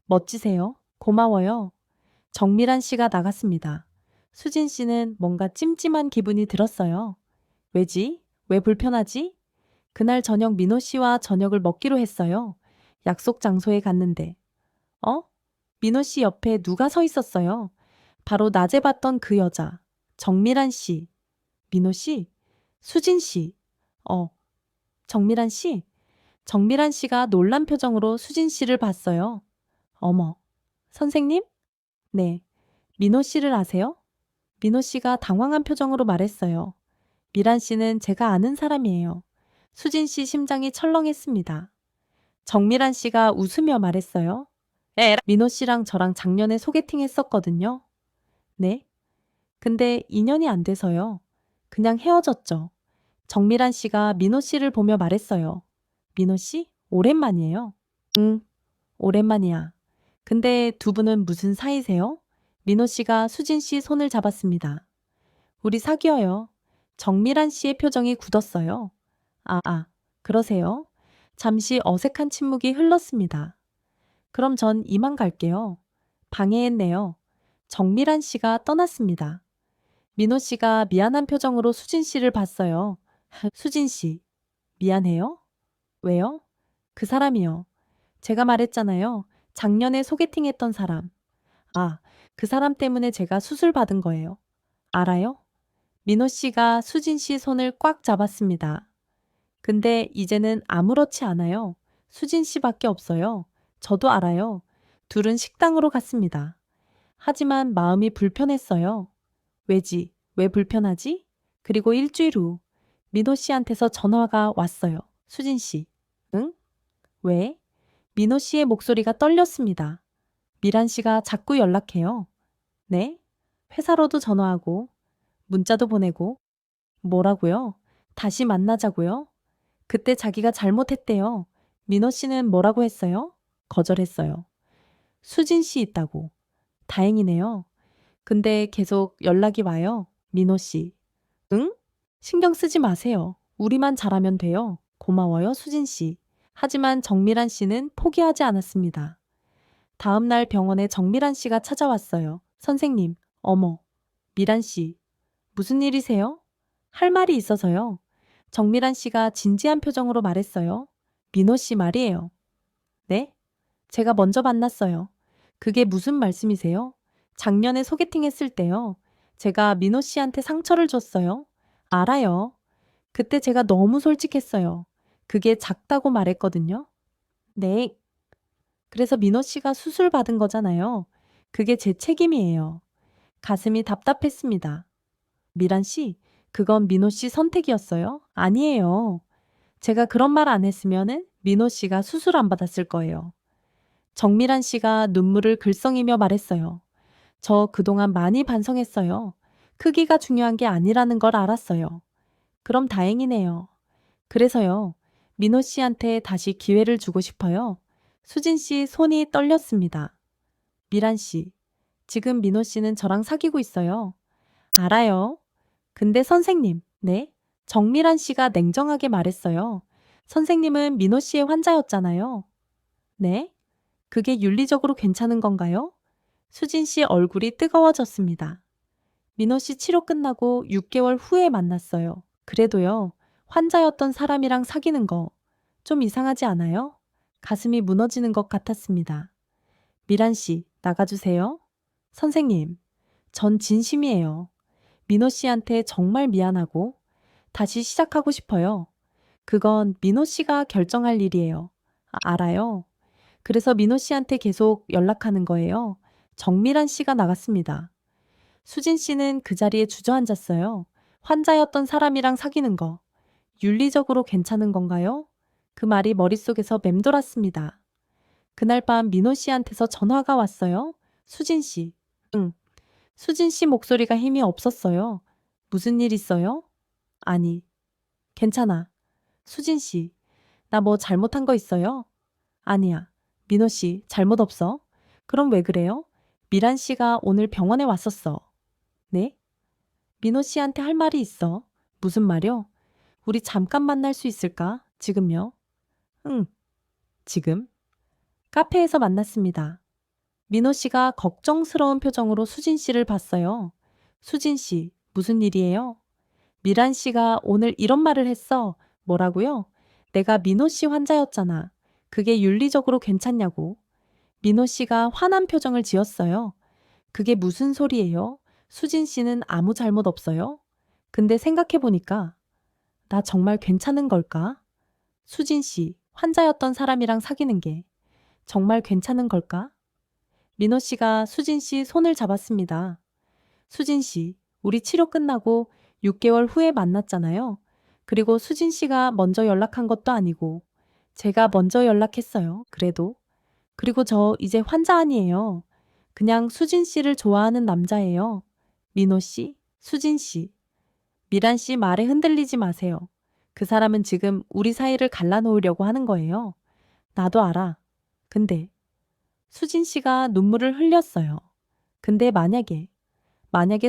멋지세요. 고마워요. 정미란 씨가 나갔습니다. 수진 씨는 뭔가 찜찜한 기분이 들었어요. 왜지? 왜 불편하지? 그날 저녁 민호 씨와 저녁을 먹기로 했어요. 약속 장소에 갔는데. 어? 민호 씨 옆에 누가 서 있었어요? 바로 낮에 봤던 그 여자. 정미란 씨. 민호 씨? 수진 씨. 정미란 씨? 정미란 씨가 놀란 표정으로 수진 씨를 봤어요. 어머, 선생님? 네. 민호 씨를 아세요? 민호 씨가 당황한 표정으로 말했어요. 미란 씨는 제가 아는 사람이에요. 수진 씨 심장이 철렁했습니다. 정미란 씨가 웃으며 말했어요. 민호 씨랑 저랑 작년에 소개팅 했었거든요. 네? 근데 인연이 안 돼서요. 그냥 헤어졌죠. 정미란 씨가 민호 씨를 보며 말했어요. 민호 씨? 오랜만이에요. 응, 오랜만이야. 근데 두 분은 무슨 사이세요? 민호 씨가 수진 씨 손을 잡았습니다. 우리 사귀어요. 정미란 씨의 표정이 굳었어요. 그러세요? 잠시 어색한 침묵이 흘렀습니다. 그럼 전 이만 갈게요. 방해했네요. 정미란 씨가 떠났습니다. 민호 씨가 미안한 표정으로 수진 씨를 봤어요. 수진 씨, 미안해요? 왜요? 그 사람이요. 제가 말했잖아요. 작년에 소개팅 했던 사람. 그 사람 때문에 제가 수술 받은 거예요. 알아요? 민호 씨가 수진 씨 손을 꽉 잡았습니다. 근데 이제는 아무렇지 않아요. 수진 씨밖에 없어요. 저도 알아요. 둘은 식당으로 갔습니다. 하지만 마음이 불편했어요. 왜지? 왜 불편하지? 그리고 일주일 후 민호 씨한테서 전화가 왔어요. 수진 씨. 응? 왜? 민호 씨의 목소리가 떨렸습니다. 미란 씨가 자꾸 연락해요. 네? 회사로도 전화하고 문자도 보내고 뭐라고요? 다시 만나자고요? 그때 자기가 잘못했대요. 민호 씨는 뭐라고 했어요? 거절했어요. 수진 씨 있다고. 다행이네요. 근데 계속 연락이 와요. 민호 씨. 응? 신경 쓰지 마세요. 우리만 잘하면 돼요. 고마워요, 수진 씨. 하지만 정미란 씨는 포기하지 않았습니다. 다음 날 병원에 정미란 씨가 찾아왔어요. 선생님, 어머, 미란 씨, 무슨 일이세요? 할 말이 있어서요. 정미란 씨가 진지한 표정으로 말했어요. 민호 씨 말이에요. 네? 제가 먼저 만났어요. 그게 무슨 말씀이세요? 작년에 소개팅 했을 때요. 제가 민호 씨한테 상처를 줬어요. 알아요. 그때 제가 너무 솔직했어요. 그게 작다고 말했거든요. 네. 그래서 민호 씨가 수술 받은 거잖아요. 그게 제 책임이에요. 가슴이 답답했습니다. 미란 씨, 그건 민호 씨 선택이었어요? 아니에요. 제가 그런 말 안 했으면은 민호 씨가 수술 안 받았을 거예요. 정미란 씨가 눈물을 글썽이며 말했어요. 저 그동안 많이 반성했어요. 크기가 중요한 게 아니라는 걸 알았어요. 그럼 다행이네요. 그래서요, 민호 씨한테 다시 기회를 주고 싶어요. 수진 씨 손이 떨렸습니다. 미란 씨, 지금 민호 씨는 저랑 사귀고 있어요. 알아요. 근데 선생님, 네? 정미란 씨가 냉정하게 말했어요. 선생님은 민호 씨의 환자였잖아요. 네? 그게 윤리적으로 괜찮은 건가요? 수진 씨 얼굴이 뜨거워졌습니다. 민호 씨 치료 끝나고 6개월 후에 만났어요. 그래도요, 환자였던 사람이랑 사귀는 거 좀 이상하지 않아요? 가슴이 무너지는 것 같았습니다. 미란 씨, 나가주세요. 선생님, 전 진심이에요. 민호 씨한테 정말 미안하고 다시 시작하고 싶어요. 그건 민호 씨가 결정할 일이에요. 알아요. 그래서 민호 씨한테 계속 연락하는 거예요. 정미란 씨가 나갔습니다. 수진 씨는 그 자리에 주저앉았어요. 환자였던 사람이랑 사귀는 거 윤리적으로 괜찮은 건가요? 그 말이 머릿속에서 맴돌았습니다. 그날 밤 민호 씨한테서 전화가 왔어요. 수진 씨. 응. 수진 씨 목소리가 힘이 없었어요. 무슨 일 있어요? 아니, 괜찮아. 수진 씨, 나 뭐 잘못한 거 있어요? 아니야. 민호 씨, 잘못 없어. 그럼 왜 그래요? 미란 씨가 오늘 병원에 왔었어. 네? 민호 씨한테 할 말이 있어. 무슨 말이요? 우리 잠깐 만날 수 있을까? 지금요? 응, 지금? 카페에서 만났습니다. 민호 씨가 걱정스러운 표정으로 수진 씨를 봤어요. 수진 씨, 무슨 일이에요? 미란 씨가 오늘 이런 말을 했어. 뭐라고요? 내가 민호 씨 환자였잖아. 그게 윤리적으로 괜찮냐고. 민호 씨가 화난 표정을 지었어요. 그게 무슨 소리예요? 수진 씨는 아무 잘못 없어요? 근데 생각해보니까 나 정말 괜찮은 걸까? 수진 씨, 환자였던 사람이랑 사귀는 게 정말 괜찮은 걸까? 민호 씨가 수진 씨 손을 잡았습니다. 수진 씨, 우리 치료 끝나고 6개월 후에 만났잖아요. 그리고 수진 씨가 먼저 연락한 것도 아니고 제가 먼저 연락했어요. 그래도 그리고 저 이제 환자 아니에요. 그냥 수진 씨를 좋아하는 남자예요. 민호 씨, 수진 씨. 미란 씨 말에 흔들리지 마세요. 그 사람은 지금 우리 사이를 갈라놓으려고 하는 거예요. 나도 알아. 근데 수진 씨가 눈물을 흘렸어요. 근데 만약에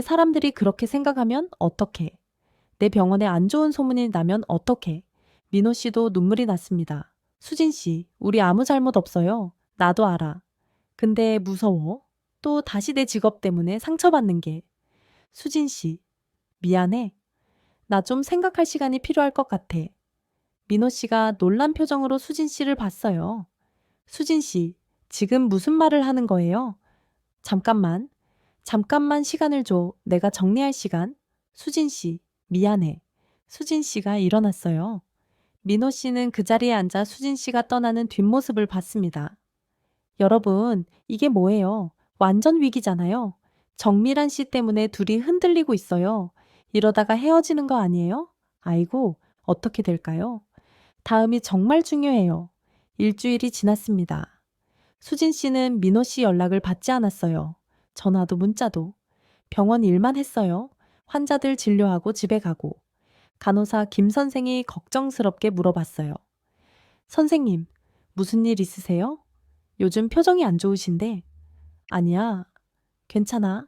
사람들이 그렇게 생각하면 어떡해? 내 병원에 안 좋은 소문이 나면 어떡해? 민호 씨도 눈물이 났습니다. 수진 씨, 우리 아무 잘못 없어요. 나도 알아. 근데 무서워. 또 다시 내 직업 때문에 상처받는 게. 수진 씨, 미안해. 나 좀 생각할 시간이 필요할 것 같아. 민호 씨가 놀란 표정으로 수진 씨를 봤어요. 수진 씨, 지금 무슨 말을 하는 거예요? 잠깐만 시간을 줘. 내가 정리할 시간. 수진 씨, 미안해. 수진 씨가 일어났어요. 민호 씨는 그 자리에 앉아 수진 씨가 떠나는 뒷모습을 봤습니다. 여러분, 이게 뭐예요? 완전 위기잖아요. 정미란 씨 때문에 둘이 흔들리고 있어요. 이러다가 헤어지는 거 아니에요? 아이고, 어떻게 될까요? 다음이 정말 중요해요. 일주일이 지났습니다. 수진 씨는 민호 씨 연락을 받지 않았어요. 전화도 문자도. 병원 일만 했어요. 환자들 진료하고 집에 가고. 간호사 김 선생이 걱정스럽게 물어봤어요. 선생님, 무슨 일 있으세요? 요즘 표정이 안 좋으신데. 아니야, 괜찮아.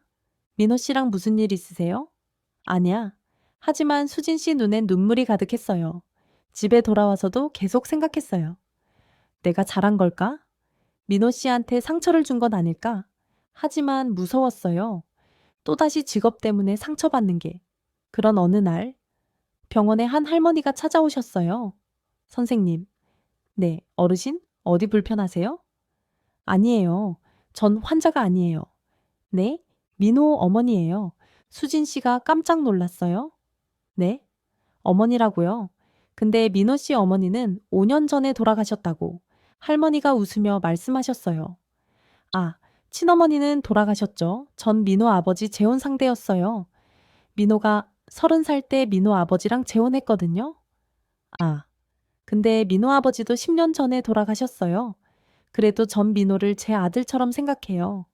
민호 씨랑 무슨 일 있으세요? 아니야. 하지만 수진 씨 눈엔 눈물이 가득했어요. 집에 돌아와서도 계속 생각했어요. 내가 잘한 걸까? 민호 씨한테 상처를 준 건 아닐까? 하지만 무서웠어요. 또다시 직업 때문에 상처받는 게. 그런 어느 날, 병원에 한 할머니가 찾아오셨어요. 선생님. 네, 어르신? 어디 불편하세요? 아니에요. 전 환자가 아니에요. 네? 민호 어머니예요. 수진 씨가 깜짝 놀랐어요. 네? 어머니라고요? 근데 민호 씨 어머니는 5년 전에 돌아가셨다고 할머니가 웃으며 말씀하셨어요. 아, 친어머니는 돌아가셨죠. 전 민호 아버지 재혼 상대였어요. 민호가 30살 때 민호 아버지랑 재혼했거든요. 아, 근데 민호 아버지도 10년 전에 돌아가셨어요. 그래도 전 민호를 제 아들처럼 생각해요.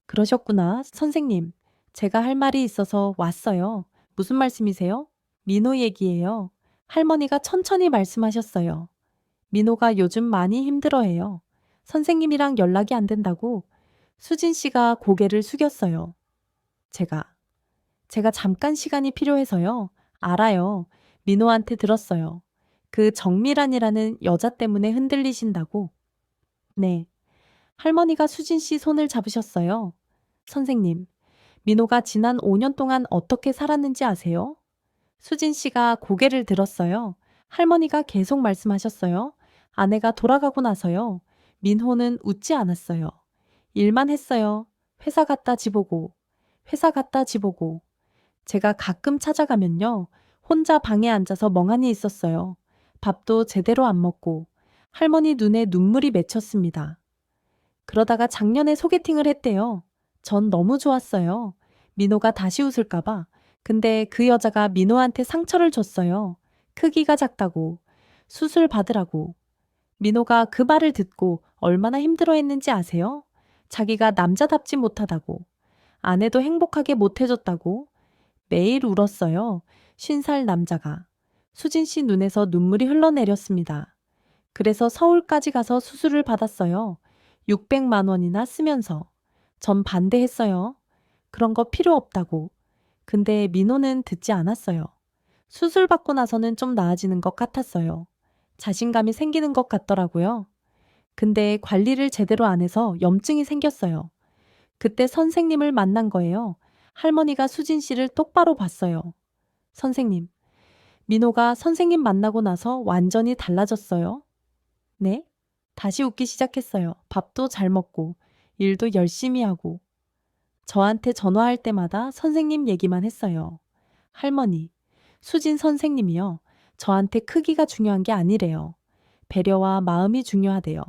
그러셨구나, 선생님. 제가 할 말이 있어서 왔어요. 무슨 말씀이세요? 민호 얘기예요. 할머니가 천천히 말씀하셨어요. 민호가 요즘 많이 힘들어해요. 선생님이랑 연락이 안 된다고. 수진 씨가 고개를 숙였어요. 제가 잠깐 시간이 필요해서요. 알아요. 민호한테 들었어요. 그 정미란이라는 여자 때문에 흔들리신다고. 네. 할머니가 수진 씨 손을 잡으셨어요. 선생님, 민호가 지난 5년 동안 어떻게 살았는지 아세요? 수진 씨가 고개를 들었어요. 할머니가 계속 말씀하셨어요. 아내가 돌아가고 나서요. 민호는 웃지 않았어요. 일만 했어요. 회사 갔다 집 오고, 회사 갔다 집 오고. 제가 가끔 찾아가면요. 혼자 방에 앉아서 멍하니 있었어요. 밥도 제대로 안 먹고. 할머니 눈에 눈물이 맺혔습니다. 그러다가 작년에 소개팅을 했대요. 전 너무 좋았어요. 민호가 다시 웃을까봐. 근데 그 여자가 민호한테 상처를 줬어요. 크기가 작다고. 수술 받으라고. 민호가 그 말을 듣고 얼마나 힘들어했는지 아세요? 자기가 남자답지 못하다고. 아내도 행복하게 못해줬다고. 매일 울었어요. 50살 남자가. 수진 씨 눈에서 눈물이 흘러내렸습니다. 그래서 서울까지 가서 수술을 받았어요. 600만 원이나 쓰면서. 전 반대했어요. 그런 거 필요 없다고. 근데 민호는 듣지 않았어요. 수술 받고 나서는 좀 나아지는 것 같았어요. 자신감이 생기는 것 같더라고요. 근데 관리를 제대로 안 해서 염증이 생겼어요. 그때 선생님을 만난 거예요. 할머니가 수진 씨를 똑바로 봤어요. 선생님, 민호가 선생님 만나고 나서 완전히 달라졌어요. 네? 다시 웃기 시작했어요. 밥도 잘 먹고, 일도 열심히 하고. 저한테 전화할 때마다 선생님 얘기만 했어요. 할머니, 수진 선생님이요. 저한테 크기가 중요한 게 아니래요. 배려와 마음이 중요하대요.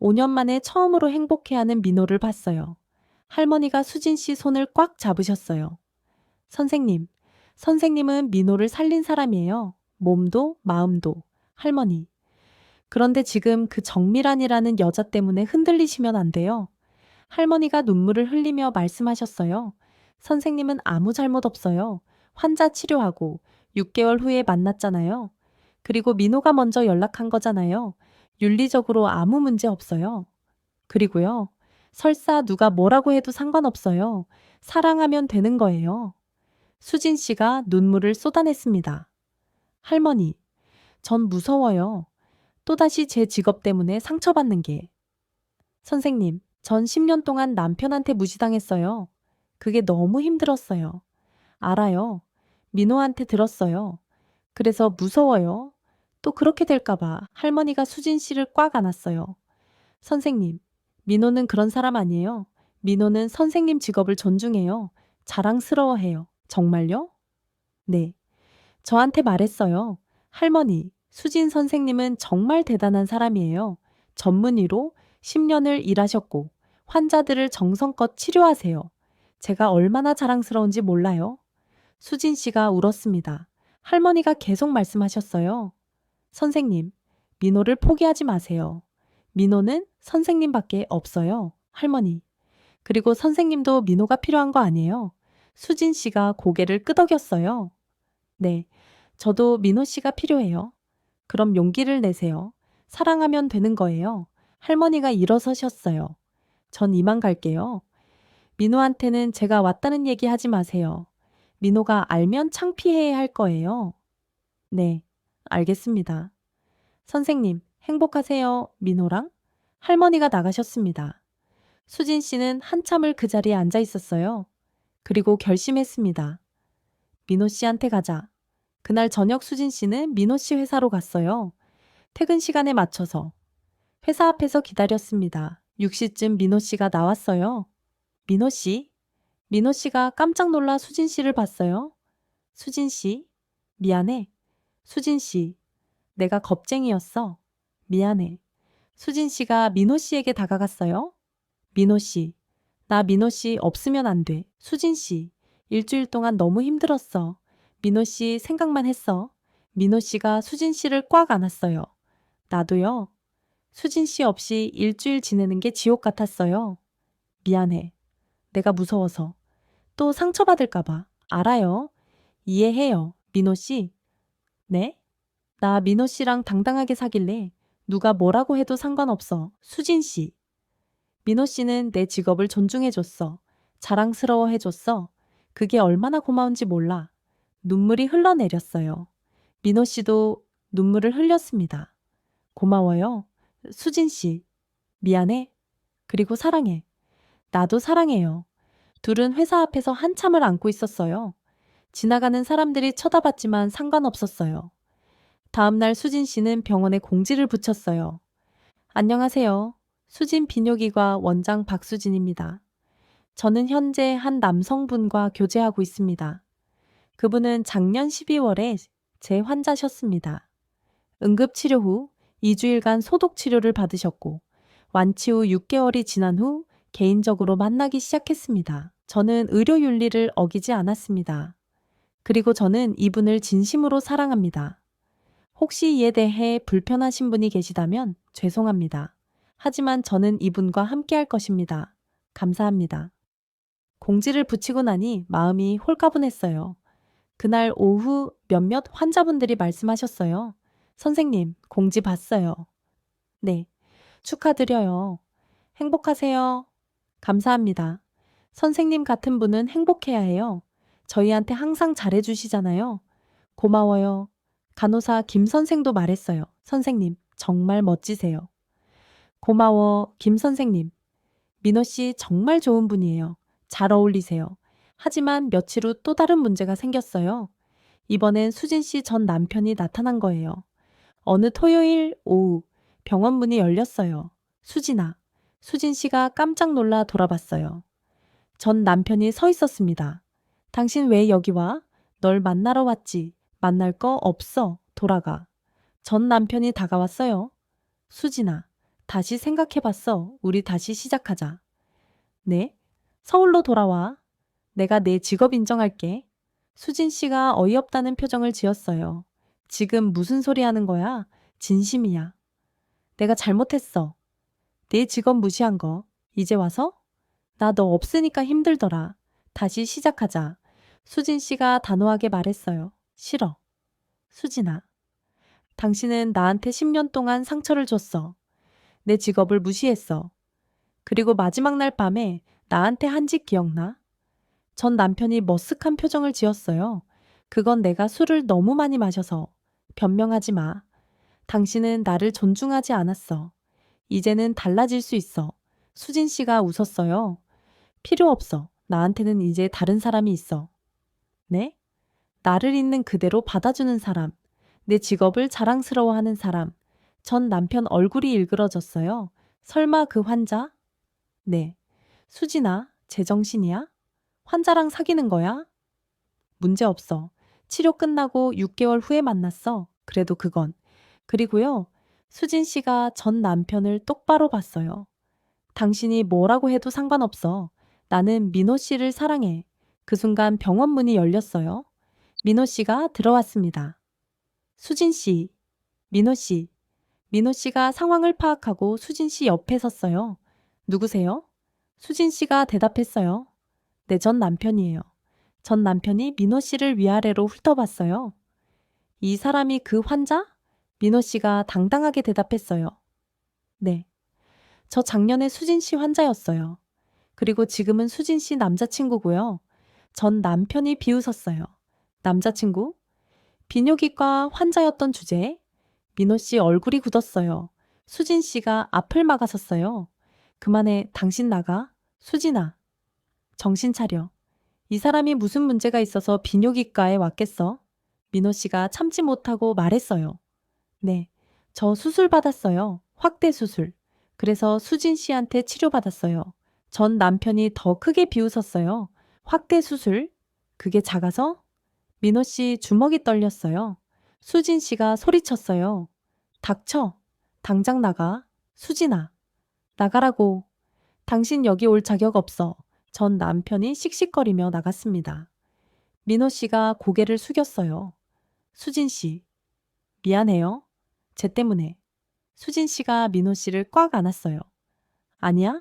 5년 만에 처음으로 행복해하는 민호를 봤어요. 할머니가 수진 씨 손을 꽉 잡으셨어요. 선생님, 선생님은 민호를 살린 사람이에요. 몸도 마음도. 할머니, 그런데 지금 그 정미란이라는 여자 때문에 흔들리시면 안 돼요. 할머니가 눈물을 흘리며 말씀하셨어요. 선생님은 아무 잘못 없어요. 환자 치료하고 6개월 후에 만났잖아요. 그리고 민호가 먼저 연락한 거잖아요. 윤리적으로 아무 문제 없어요. 그리고요. 설사 누가 뭐라고 해도 상관없어요. 사랑하면 되는 거예요. 수진 씨가 눈물을 쏟아냈습니다. 할머니, 전 무서워요. 또다시 제 직업 때문에 상처받는 게. 선생님, 전 10년 동안 남편한테 무시당했어요. 그게 너무 힘들었어요. 알아요. 민호한테 들었어요. 그래서 무서워요. 또 그렇게 될까봐 할머니가 수진 씨를 꽉 안았어요. 선생님, 민호는 그런 사람 아니에요. 민호는 선생님 직업을 존중해요. 자랑스러워해요. 정말요? 네. 저한테 말했어요. 할머니, 수진 선생님은 정말 대단한 사람이에요. 전문의로 10년을 일하셨고 환자들을 정성껏 치료하세요. 제가 얼마나 자랑스러운지 몰라요. 수진 씨가 울었습니다. 할머니가 계속 말씀하셨어요. 선생님, 민호를 포기하지 마세요. 민호는 선생님밖에 없어요. 할머니. 그리고 선생님도 민호가 필요한 거 아니에요. 수진 씨가 고개를 끄덕였어요. 네, 저도 민호 씨가 필요해요. 그럼 용기를 내세요. 사랑하면 되는 거예요. 할머니가 일어서셨어요. 전 이만 갈게요. 민호한테는 제가 왔다는 얘기 하지 마세요. 민호가 알면 창피해야 할 거예요. 네, 알겠습니다. 선생님, 행복하세요. 민호랑? 할머니가 나가셨습니다. 수진 씨는 한참을 그 자리에 앉아 있었어요. 그리고 결심했습니다. 민호 씨한테 가자. 그날 저녁 수진 씨는 민호 씨 회사로 갔어요. 퇴근 시간에 맞춰서 회사 앞에서 기다렸습니다. 6시쯤 민호 씨가 나왔어요. 민호 씨? 민호 씨가 깜짝 놀라 수진 씨를 봤어요. 수진 씨? 미안해. 수진 씨. 내가 겁쟁이였어. 미안해. 수진 씨가 민호 씨에게 다가갔어요. 민호 씨. 나 민호 씨 없으면 안 돼. 수진 씨. 일주일 동안 너무 힘들었어. 민호 씨 생각만 했어. 민호 씨가 수진 씨를 꽉 안았어요. 나도요. 수진 씨 없이 일주일 지내는 게 지옥 같았어요. 미안해. 내가 무서워서. 또 상처받을까봐. 알아요. 이해해요. 민호 씨. 네? 나 민호 씨랑 당당하게 사귈래. 누가 뭐라고 해도 상관없어. 수진 씨. 민호 씨는 내 직업을 존중해줬어. 자랑스러워해줬어. 그게 얼마나 고마운지 몰라. 눈물이 흘러내렸어요. 민호 씨도 눈물을 흘렸습니다. 고마워요. 수진 씨. 미안해. 그리고 사랑해. 나도 사랑해요. 둘은 회사 앞에서 한참을 안고 있었어요. 지나가는 사람들이 쳐다봤지만 상관없었어요. 다음날 수진 씨는 병원에 공지를 붙였어요. 안녕하세요. 수진 비뇨기과 원장 박수진입니다. 저는 현재 한 남성분과 교제하고 있습니다. 그분은 작년 12월에 제 환자셨습니다. 응급치료 후 2주일간 소독치료를 받으셨고 완치 후 6개월이 지난 후 개인적으로 만나기 시작했습니다. 저는 의료윤리를 어기지 않았습니다. 그리고 저는 이분을 진심으로 사랑합니다. 혹시 이에 대해 불편하신 분이 계시다면 죄송합니다. 하지만 저는 이분과 함께 할 것입니다. 감사합니다. 공지를 붙이고 나니 마음이 홀가분했어요. 그날 오후 몇몇 환자분들이 말씀하셨어요. 선생님, 공지 봤어요. 네, 축하드려요. 행복하세요. 감사합니다. 선생님 같은 분은 행복해야 해요. 저희한테 항상 잘해주시잖아요. 고마워요. 간호사 김 선생도 말했어요. 선생님, 정말 멋지세요. 고마워, 김 선생님. 민호 씨 정말 좋은 분이에요. 잘 어울리세요. 하지만 며칠 후 또 다른 문제가 생겼어요. 이번엔 수진 씨 전 남편이 나타난 거예요. 어느 토요일 오후 병원 문이 열렸어요. 수진아. 수진 씨가 깜짝 놀라 돌아봤어요. 전 남편이 서 있었습니다. 당신 왜 여기 와? 널 만나러 왔지. 만날 거 없어. 돌아가. 전 남편이 다가왔어요. 수진아. 다시 생각해봤어. 우리 다시 시작하자. 네? 서울로 돌아와. 내가 내 직업 인정할게. 수진 씨가 어이없다는 표정을 지었어요. 지금 무슨 소리 하는 거야? 진심이야. 내가 잘못했어. 내 직업 무시한 거. 이제 와서? 나 너 없으니까 힘들더라. 다시 시작하자. 수진 씨가 단호하게 말했어요. 싫어. 수진아. 당신은 나한테 10년 동안 상처를 줬어. 내 직업을 무시했어. 그리고 마지막 날 밤에 나한테 한 짓 기억나? 전 남편이 머쓱한 표정을 지었어요. 그건 내가 술을 너무 많이 마셔서. 변명하지 마. 당신은 나를 존중하지 않았어. 이제는 달라질 수 있어. 수진 씨가 웃었어요. 필요 없어. 나한테는 이제 다른 사람이 있어. 네? 나를 있는 그대로 받아주는 사람. 내 직업을 자랑스러워하는 사람. 전 남편 얼굴이 일그러졌어요. 설마 그 환자? 네. 수진아, 제정신이야? 환자랑 사귀는 거야? 문제 없어. 치료 끝나고 6개월 후에 만났어. 그래도 그건. 그리고요, 수진 씨가 전 남편을 똑바로 봤어요. 당신이 뭐라고 해도 상관없어. 나는 민호 씨를 사랑해. 그 순간 병원 문이 열렸어요. 민호 씨가 들어왔습니다. 수진 씨, 민호 씨. 민호 씨가 상황을 파악하고 수진 씨 옆에 섰어요. 누구세요? 수진 씨가 대답했어요. 네, 전 남편이에요. 전 남편이 민호 씨를 위아래로 훑어봤어요. 이 사람이 그 환자? 민호 씨가 당당하게 대답했어요. 네. 저 작년에 수진 씨 환자였어요. 그리고 지금은 수진 씨 남자친구고요. 전 남편이 비웃었어요. 남자친구? 비뇨기과 환자였던 주제에 민호 씨 얼굴이 굳었어요. 수진 씨가 앞을 막아섰어요. 그만해, 당신 나가. 수진아. 정신 차려. 이 사람이 무슨 문제가 있어서 비뇨기과에 왔겠어? 민호 씨가 참지 못하고 말했어요. 네, 저 수술 받았어요. 확대 수술. 그래서 수진 씨한테 치료받았어요. 전 남편이 더 크게 비웃었어요. 확대 수술? 그게 작아서? 민호 씨 주먹이 떨렸어요. 수진 씨가 소리쳤어요. 닥쳐. 당장 나가. 수진아. 나가라고. 당신 여기 올 자격 없어. 전 남편이 씩씩거리며 나갔습니다. 민호 씨가 고개를 숙였어요. 수진 씨. 미안해요. 쟤 때문에. 수진 씨가 민호 씨를 꽉 안았어요. 아니야?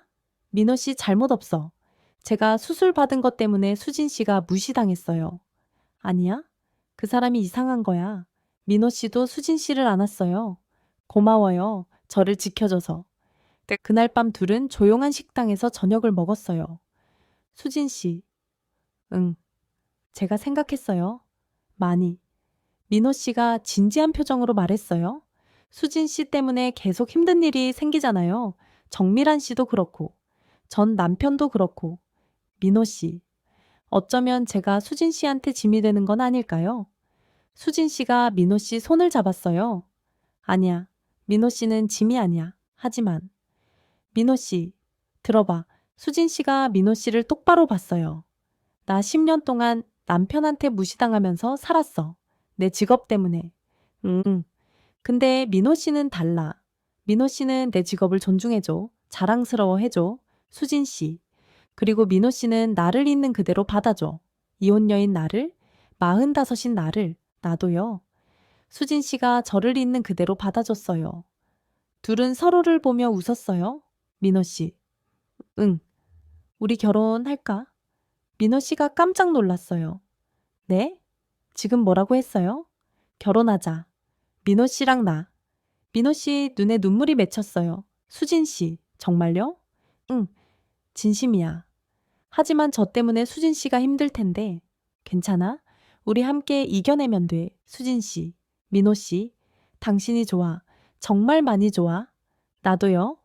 민호 씨 잘못 없어. 제가 수술 받은 것 때문에 수진 씨가 무시당했어요. 아니야? 그 사람이 이상한 거야. 민호 씨도 수진 씨를 안았어요. 고마워요. 저를 지켜줘서. 그날 밤 둘은 조용한 식당에서 저녁을 먹었어요. 수진 씨. 응. 제가 생각했어요. 많이. 민호 씨가 진지한 표정으로 말했어요. 수진 씨 때문에 계속 힘든 일이 생기잖아요. 정미란 씨도 그렇고, 전 남편도 그렇고, 민호 씨. 어쩌면 제가 수진 씨한테 짐이 되는 건 아닐까요? 수진 씨가 민호 씨 손을 잡았어요. 아니야. 민호 씨는 짐이 아니야. 하지만. 민호 씨, 들어봐. 수진 씨가 민호 씨를 똑바로 봤어요. 나 10년 동안 남편한테 무시당하면서 살았어. 내 직업 때문에. 응. 근데 민호 씨는 달라. 민호 씨는 내 직업을 존중해줘. 자랑스러워해줘. 수진 씨. 그리고 민호 씨는 나를 있는 그대로 받아줘. 이혼 여인 나를, 45인 나를, 나도요. 수진 씨가 저를 있는 그대로 받아줬어요. 둘은 서로를 보며 웃었어요. 민호 씨. 응. 우리 결혼할까? 민호 씨가 깜짝 놀랐어요. 네? 지금 뭐라고 했어요? 결혼하자. 민호 씨랑 나. 민호 씨 눈에 눈물이 맺혔어요. 수진 씨, 정말요? 응, 진심이야. 하지만 저 때문에 수진 씨가 힘들 텐데. 괜찮아? 우리 함께 이겨내면 돼. 수진 씨, 민호 씨. 당신이 좋아. 정말 많이 좋아. 나도요.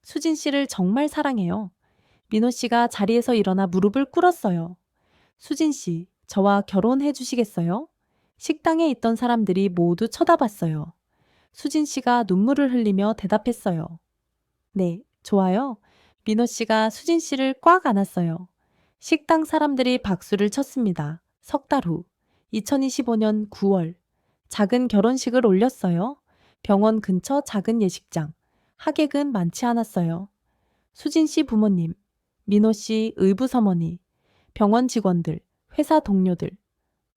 수진 씨를 정말 사랑해요. 민호 씨가 자리에서 일어나 무릎을 꿇었어요. 수진 씨, 저와 결혼해 주시겠어요? 식당에 있던 사람들이 모두 쳐다봤어요. 수진 씨가 눈물을 흘리며 대답했어요. 네, 좋아요. 민호 씨가 수진 씨를 꽉 안았어요. 식당 사람들이 박수를 쳤습니다. 석 달 후, 2025년 9월, 작은 결혼식을 올렸어요. 병원 근처 작은 예식장. 하객은 많지 않았어요. 수진 씨 부모님, 민호 씨 의붓어머니, 병원 직원들, 회사 동료들,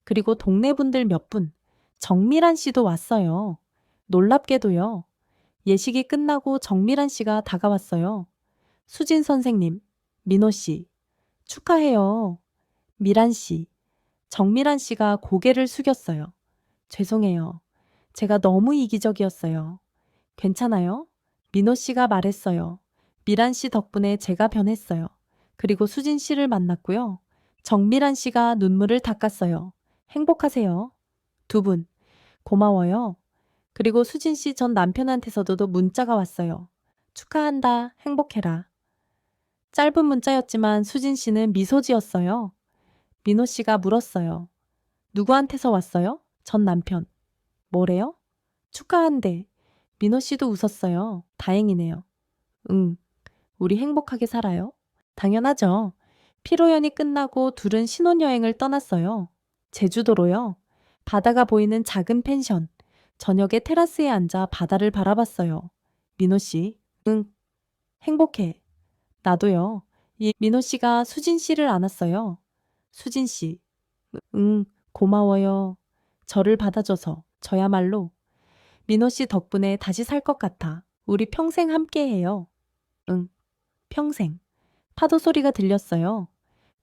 그리고 동네 분들 몇 분, 정미란 씨도 왔어요. 놀랍게도요. 예식이 끝나고 정미란 씨가 다가왔어요. 수진 선생님, 민호 씨, 축하해요. 미란 씨, 정미란 씨가 고개를 숙였어요. 죄송해요. 제가 너무 이기적이었어요. 괜찮아요? 민호 씨가 말했어요. 미란 씨 덕분에 제가 변했어요. 그리고 수진 씨를 만났고요. 정미란 씨가 눈물을 닦았어요. 행복하세요. 두 분, 고마워요. 그리고 수진 씨 전 남편한테서도 문자가 왔어요. 축하한다. 행복해라. 짧은 문자였지만 수진 씨는 미소 지었어요. 민호 씨가 물었어요. 누구한테서 왔어요? 전 남편. 뭐래요? 축하한대. 민호 씨도 웃었어요. 다행이네요. 응, 우리 행복하게 살아요. 당연하죠. 피로연이 끝나고 둘은 신혼여행을 떠났어요. 제주도로요. 바다가 보이는 작은 펜션. 저녁에 테라스에 앉아 바다를 바라봤어요. 민호 씨, 응, 행복해. 나도요. 민호 씨가 수진 씨를 안았어요. 수진 씨, 응, 고마워요. 저를 받아줘서. 저야말로. 민호 씨 덕분에 다시 살 것 같아. 우리 평생 함께 해요. 응, 평생. 파도 소리가 들렸어요.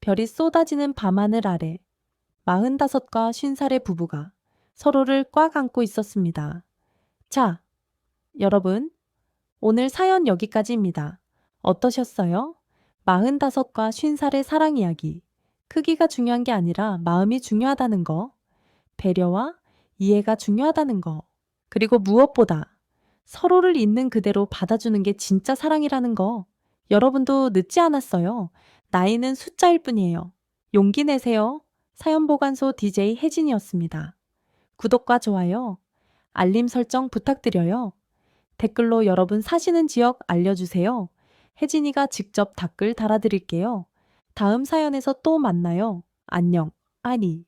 별이 쏟아지는 밤하늘 아래 45과 50살의 부부가 서로를 꽉 안고 있었습니다. 자, 여러분, 오늘 사연 여기까지입니다. 어떠셨어요? 45과 50살의 사랑 이야기. 크기가 중요한 게 아니라 마음이 중요하다는 거, 배려와 이해가 중요하다는 거, 그리고 무엇보다 서로를 있는 그대로 받아주는 게 진짜 사랑이라는 거. 여러분도 늦지 않았어요. 나이는 숫자일 뿐이에요. 용기 내세요. 사연보관소 DJ 혜진이었습니다. 구독과 좋아요, 알림 설정 부탁드려요. 댓글로 여러분 사시는 지역 알려주세요. 혜진이가 직접 댓글 달아드릴게요. 다음 사연에서 또 만나요. 안녕, 아니.